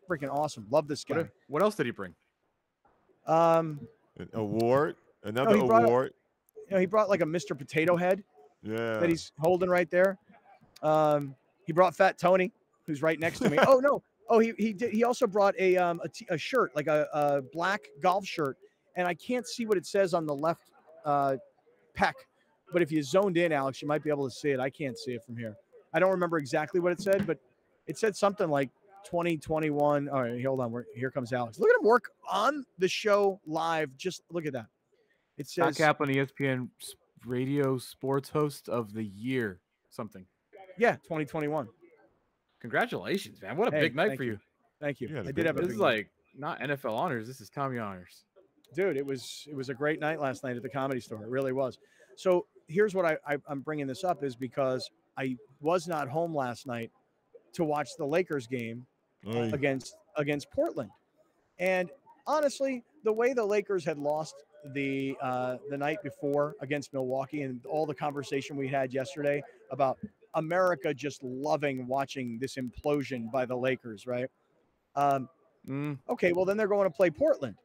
S2: Freaking awesome. Love this guy.
S3: What else did he bring?
S4: An award? Another award?
S2: He brought like a Mr. Potato Head.
S4: Yeah.
S2: That he's holding right there. He brought Fat Tony, who's right next to me. Oh, no. Oh, he did. He also brought a shirt, like a black golf shirt. And I can't see what it says on the left pec. But if you zoned in, Alex, you might be able to see it. I can't see it from here. I don't remember exactly what it said, but it said something like 2021. All right, hold on. Here comes Alex. Look at him work on the show live. Just look at that. It says
S3: Scott Kaplan, ESPN Radio Sports Host of the Year. Something.
S2: Yeah, 2021.
S3: Congratulations, man. What a big night for you.
S2: Thank you.
S4: Yeah,
S2: I did have a
S3: This is like not NFL honors. This is Tommy honors.
S2: Dude, it was a great night last night at the Comedy Store. It really was. So here's what I'm bringing this up is because I was not home last night to watch the Lakers game against Portland. And honestly, the way the Lakers had lost the night before against Milwaukee and all the conversation we had yesterday about America just loving watching this implosion by the Lakers, right? Okay, well, then they're going to play Portland.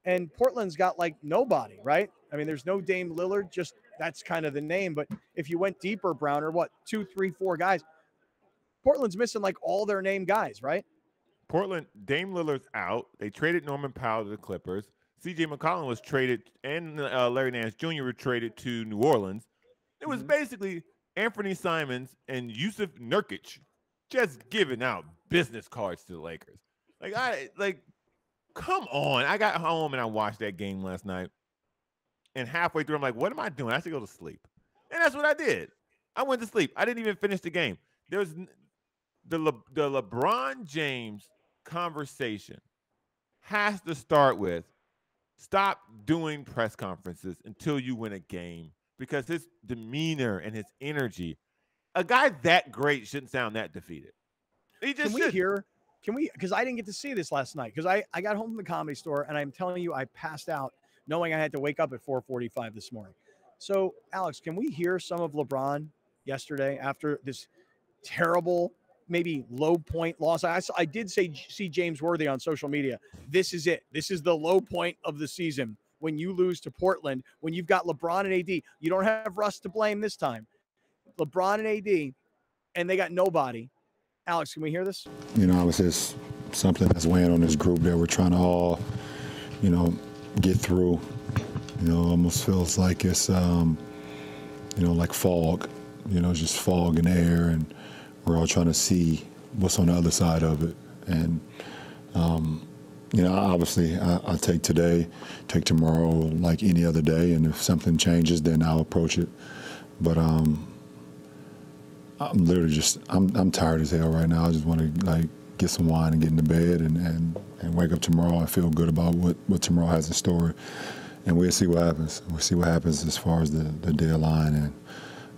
S2: And Portland's got like nobody, right? I mean, there's no Dame Lillard, just that's kind of the name. But if you went deeper, Browner, 2, 3, 4 guys, Portland's missing like all their name guys, right?
S4: Portland, Dame Lillard's out. They traded Norman Powell to the Clippers. C.J. McCollum was traded, and Larry Nance Jr. were traded to New Orleans. It was basically Anthony Simons and Yusuf Nurkic just giving out business cards to the Lakers. Come on. I got home and I watched that game last night. And halfway through, I'm like, what am I doing? I should go to sleep. And that's what I did. I went to sleep. I didn't even finish the game. There's the LeBron James conversation has to start with stop doing press conferences until you win a game because his demeanor and his energy, a guy that great shouldn't sound that defeated. He just
S2: Can we, because I didn't get to see this last night because I got home from the Comedy Store and I'm telling you, I passed out knowing I had to wake up at 4:45 this morning. So, Alex, can we hear some of LeBron yesterday after this terrible, maybe low point loss? I did see James Worthy on social media. This is it. This is the low point of the season when you lose to Portland, when you've got LeBron and AD. You don't have Russ to blame this time. LeBron and AD, and they got nobody. Alex, can we hear this?
S5: I was just something that's weighing on this group that we're trying to all, get through. Almost feels like it's, like fog, you know, it's just fog in the air, and we're all trying to see what's on the other side of it. And, you know, obviously I take today, take tomorrow like any other day, and if something changes, then I'll approach it. But I'm literally just, I'm tired as hell right now. I just want to like get some wine and get into bed and wake up tomorrow and feel good about what tomorrow has in store. And we'll see what happens. We'll see what happens as far as the deadline.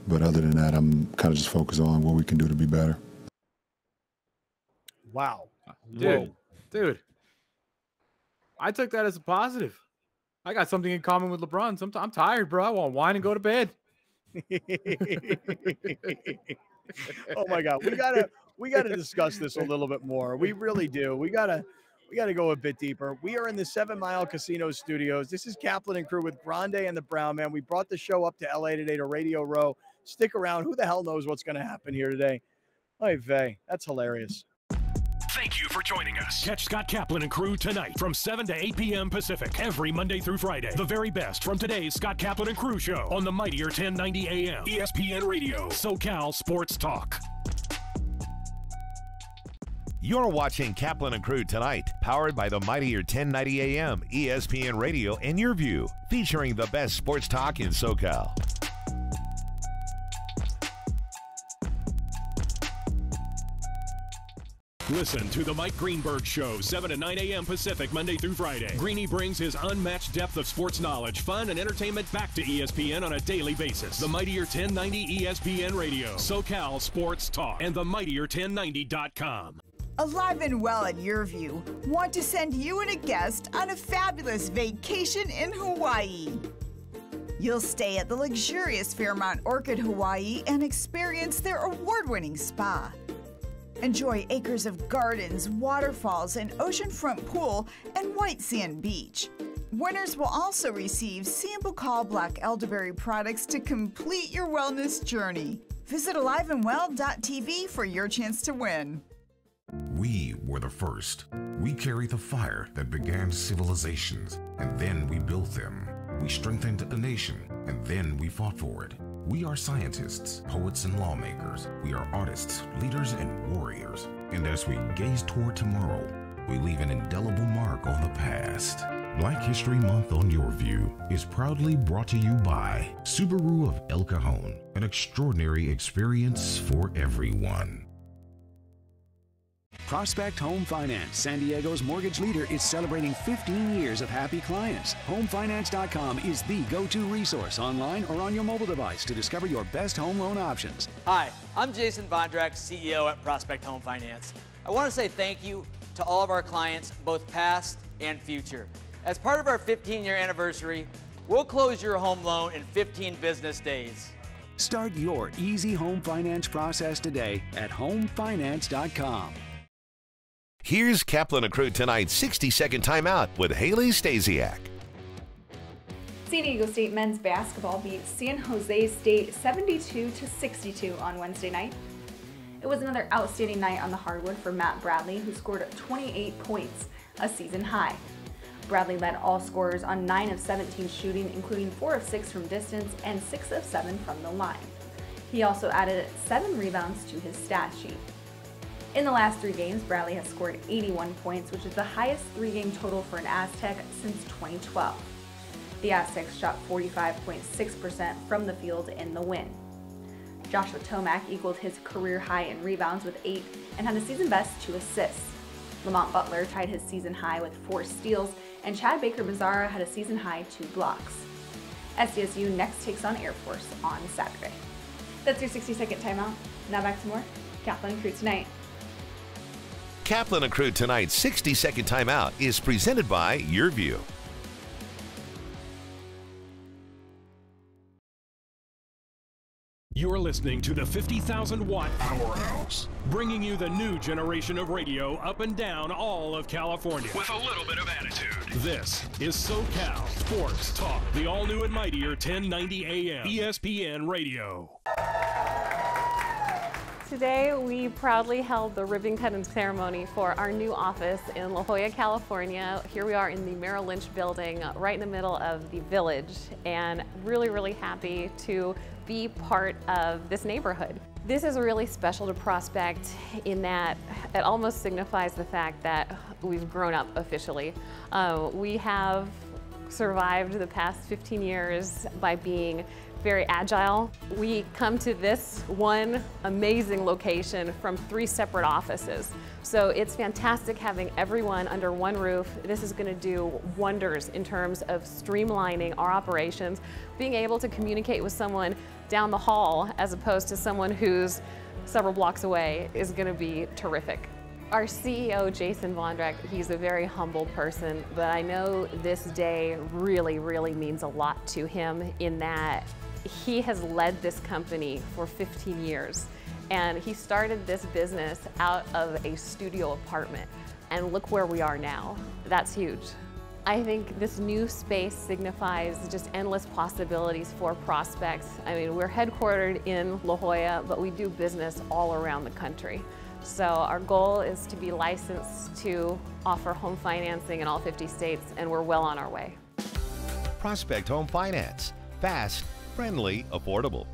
S5: But other than that, I'm kind of just focused on what we can do to be better.
S2: Wow.
S3: Dude. I took that as a positive. I got something in common with LeBron. Sometimes I'm tired, bro. I want wine and go to bed.
S2: Oh my God. We gotta discuss this a little bit more. We really do. We gotta go a bit deeper. We are in the 7 Mile Casino studios. This is Kaplan and Crew with Grande and the Brown Man. We brought the show up to LA today to Radio Row. Stick around. Who the hell knows what's going to happen here today? Oy vey. That's hilarious.
S1: Thank you for joining us. Catch Scott Kaplan and Crew tonight from 7 to 8 p.m. Pacific every Monday through Friday. The very best from today's Scott Kaplan and Crew show on the mightier 1090 AM ESPN Radio, SoCal Sports Talk.
S8: You're watching Kaplan and Crew tonight, powered by the mightier 1090 AM ESPN Radio and Your View, featuring the best sports talk in SoCal.
S1: Listen to the Mike Greenberg Show, 7 to 9 a.m. Pacific, Monday through Friday. Greeny brings his unmatched depth of sports knowledge, fun, and entertainment back to ESPN on a daily basis. The mightier 1090 ESPN Radio, SoCal Sports Talk, and the mightier1090.com.
S6: Alive and Well at Your View want to send you and a guest on a fabulous vacation in Hawaii. You'll stay at the luxurious Fairmont Orchid Hawaii and experience their award-winning spa. Enjoy acres of gardens, waterfalls, an oceanfront pool, and white sand beach. Winners will also receive Sambucol Black Elderberry products to complete your wellness journey. Visit aliveandwell.tv for your chance to win.
S11: We were the first. We carry the fire that began civilizations, and then we built them. We strengthened a nation, and then we fought for it. We are scientists, poets, and lawmakers. We are artists, leaders, and warriors. And as we gaze toward tomorrow, we leave an indelible mark on the past. Black History Month on Your View is proudly brought to you by Subaru of El Cajon, an extraordinary experience for everyone.
S22: Prospect Home Finance, San Diego's mortgage leader, is celebrating 15 years of happy clients. HomeFinance.com is the go-to resource online or on your mobile device to discover your best home loan options.
S16: Hi, I'm Jason Vondrak, CEO at Prospect Home Finance. I want to say thank you to all of our clients, both past and future. As part of our 15-year anniversary, we'll close your home loan in 15 business days.
S22: Start your easy home finance process today at HomeFinance.com.
S8: Here's Kaplan and Crew tonight's 60-second timeout with Haley Stasiak.
S15: San Diego State men's basketball beat San Jose State 72-62 on Wednesday night. It was another outstanding night on the hardwood for Matt Bradley, who scored 28 points, a season high. Bradley led all scorers on 9 of 17 shooting, including 4 of 6 from distance and 6 of 7 from the line. He also added 7 rebounds to his stat sheet. In the last 3 games, Bradley has scored 81 points, which is the highest 3-game total for an Aztec since 2012. The Aztecs shot 45.6% from the field in the win. Joshua Tomac equaled his career high in rebounds with 8 and had a season best 2 assists. Lamont Butler tied his season high with 4 steals, and Chad Baker-Mazzara had a season high 2 blocks. SDSU next takes on Air Force on Saturday. That's your 60-second timeout. Now back to more Kaplan and Crew tonight.
S8: Kaplan and Crew tonight's 60-second timeout is presented by Your View.
S1: You're listening to the 50,000-watt Powerhouse, bringing you the new generation of radio up and down all of California with a little bit of attitude. This is SoCal Sports Talk, the all-new and mightier 1090 AM ESPN Radio.
S17: Today, we proudly held the ribbon cutting ceremony for our new office in La Jolla, California. Here we are in the Merrill Lynch building, right in the middle of the village, and really, really happy to be part of this neighborhood. This is really special to Prospect in that it almost signifies the fact that we've grown up officially. We have survived the past 15 years by being very agile. We come to this one amazing location from 3 separate offices. So it's fantastic having everyone under one roof. This is going to do wonders in terms of streamlining our operations, being able to communicate with someone down the hall as opposed to someone who's several blocks away is going to be terrific. Our CEO, Jason Vondrak, he's a very humble person, but I know this day really, really means a lot to him in that he has led this company for 15 years. And he started this business out of a studio apartment. And look where we are now. That's huge. I think this new space signifies just endless possibilities for Prospects. I mean, we're headquartered in La Jolla, but we do business all around the country. So our goal is to be licensed to offer home financing in all 50 states, and we're well on our way.
S8: Prospect Home Finance. Fast, friendly, affordable.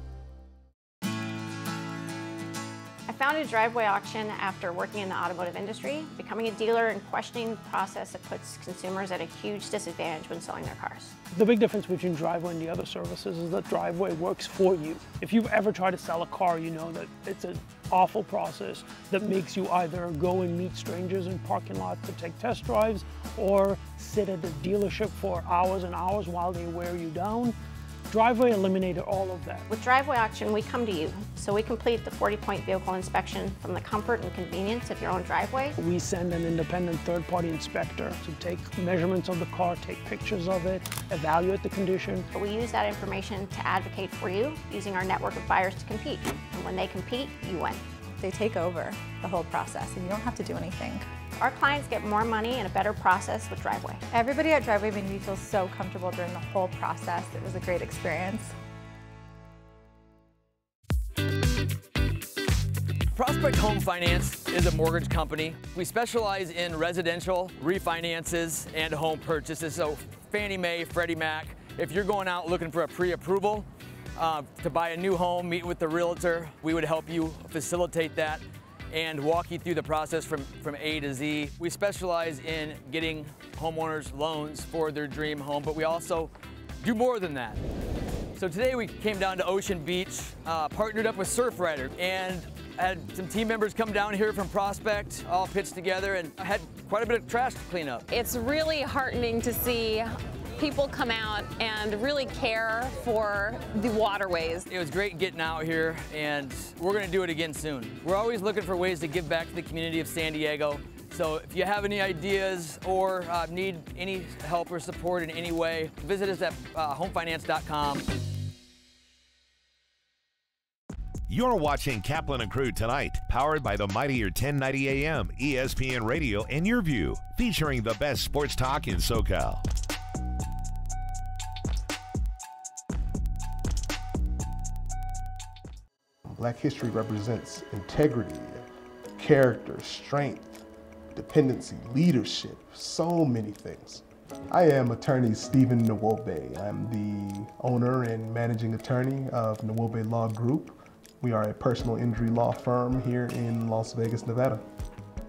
S13: I founded Driveway Auction after working in the automotive industry, becoming a dealer and questioning the process that puts consumers at a huge disadvantage when selling their cars.
S14: The big difference between Driveway and the other services is that Driveway works for you. If you've ever tried to sell a car, you know that it's an awful process that makes you either go and meet strangers in parking lots to take test drives or sit at the dealership for hours and hours while they wear you down. Driveway eliminated all of that.
S13: With Driveway Auction, we come to you, so we complete the 40-point vehicle inspection from the comfort and convenience of your own driveway.
S14: We send an independent third-party inspector to take measurements of the car, take pictures of it, evaluate the condition.
S13: We use that information to advocate for you, using our network of buyers to compete. And when they compete, you win.
S7: They take over the whole process, and you don't have to do anything.
S13: Our clients get more money and a better process with Driveway.
S7: Everybody at Driveway made me feel so comfortable during the whole process. It was a great experience.
S16: Prospect Home Finance is a mortgage company. We specialize in residential refinances and home purchases. So Fannie Mae, Freddie Mac, if you're going out looking for a pre-approval to buy a new home, meet with the realtor, we would help you facilitate that and walk you through the process from A to Z. We specialize in getting homeowners loans for their dream home, but we also do more than that. So today we came down to Ocean Beach, partnered up with Surfrider, and had some team members come down here from Prospect, all pitched together, and had quite a bit of trash to clean up.
S17: It's really heartening to see people come out and really care for the waterways.
S16: It was great getting out here, and we're going to do it again soon. We're always looking for ways to give back to the community of San Diego. So if you have any ideas or need any help or support in any way, visit us at homefinance.com.
S8: You're watching Kaplan and Crew Tonight, powered by the mightier 1090 AM, ESPN Radio, and Your View, featuring the best sports talk in SoCal.
S9: Black history represents integrity, character, strength, dependency, leadership, so many things. I am attorney Stephen Nwobe. I'm the owner and managing attorney of Nwobe Law Group. We are a personal injury law firm here in Las Vegas, Nevada.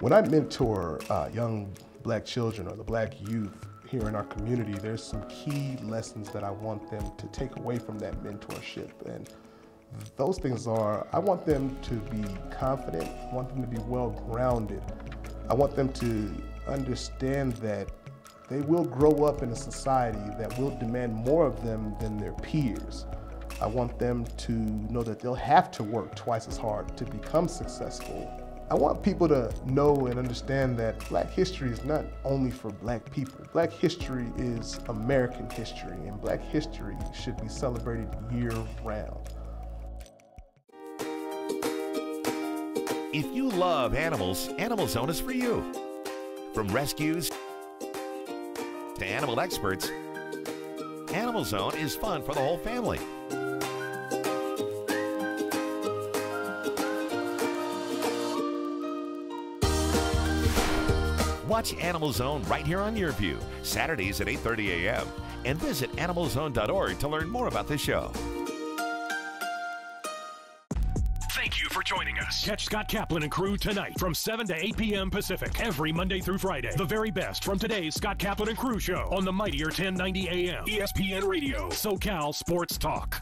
S9: When I mentor young Black children or the Black youth here in our community, there's some key lessons that I want them to take away from that mentorship. And those things are, I want them to be confident, I want them to be well-grounded. I want them to understand that they will grow up in a society that will demand more of them than their peers. I want them to know that they'll have to work twice as hard to become successful. I want people to know and understand that Black history is not only for Black people. Black history is American history, and Black history should be celebrated year-round.
S8: If you love animals, Animal Zone is for you. From rescues to animal experts, Animal Zone is fun for the whole family. Watch Animal Zone right here on your view, Saturdays at 8:30 a.m. And visit animalzone.org to learn more about the show.
S1: Thank you for joining us. Catch Scott Kaplan and crew tonight from 7 to 8 p.m. Pacific every Monday through Friday. The very best from today's Scott Kaplan and crew show on the mightier 1090 a.m. ESPN Radio, SoCal Sports Talk.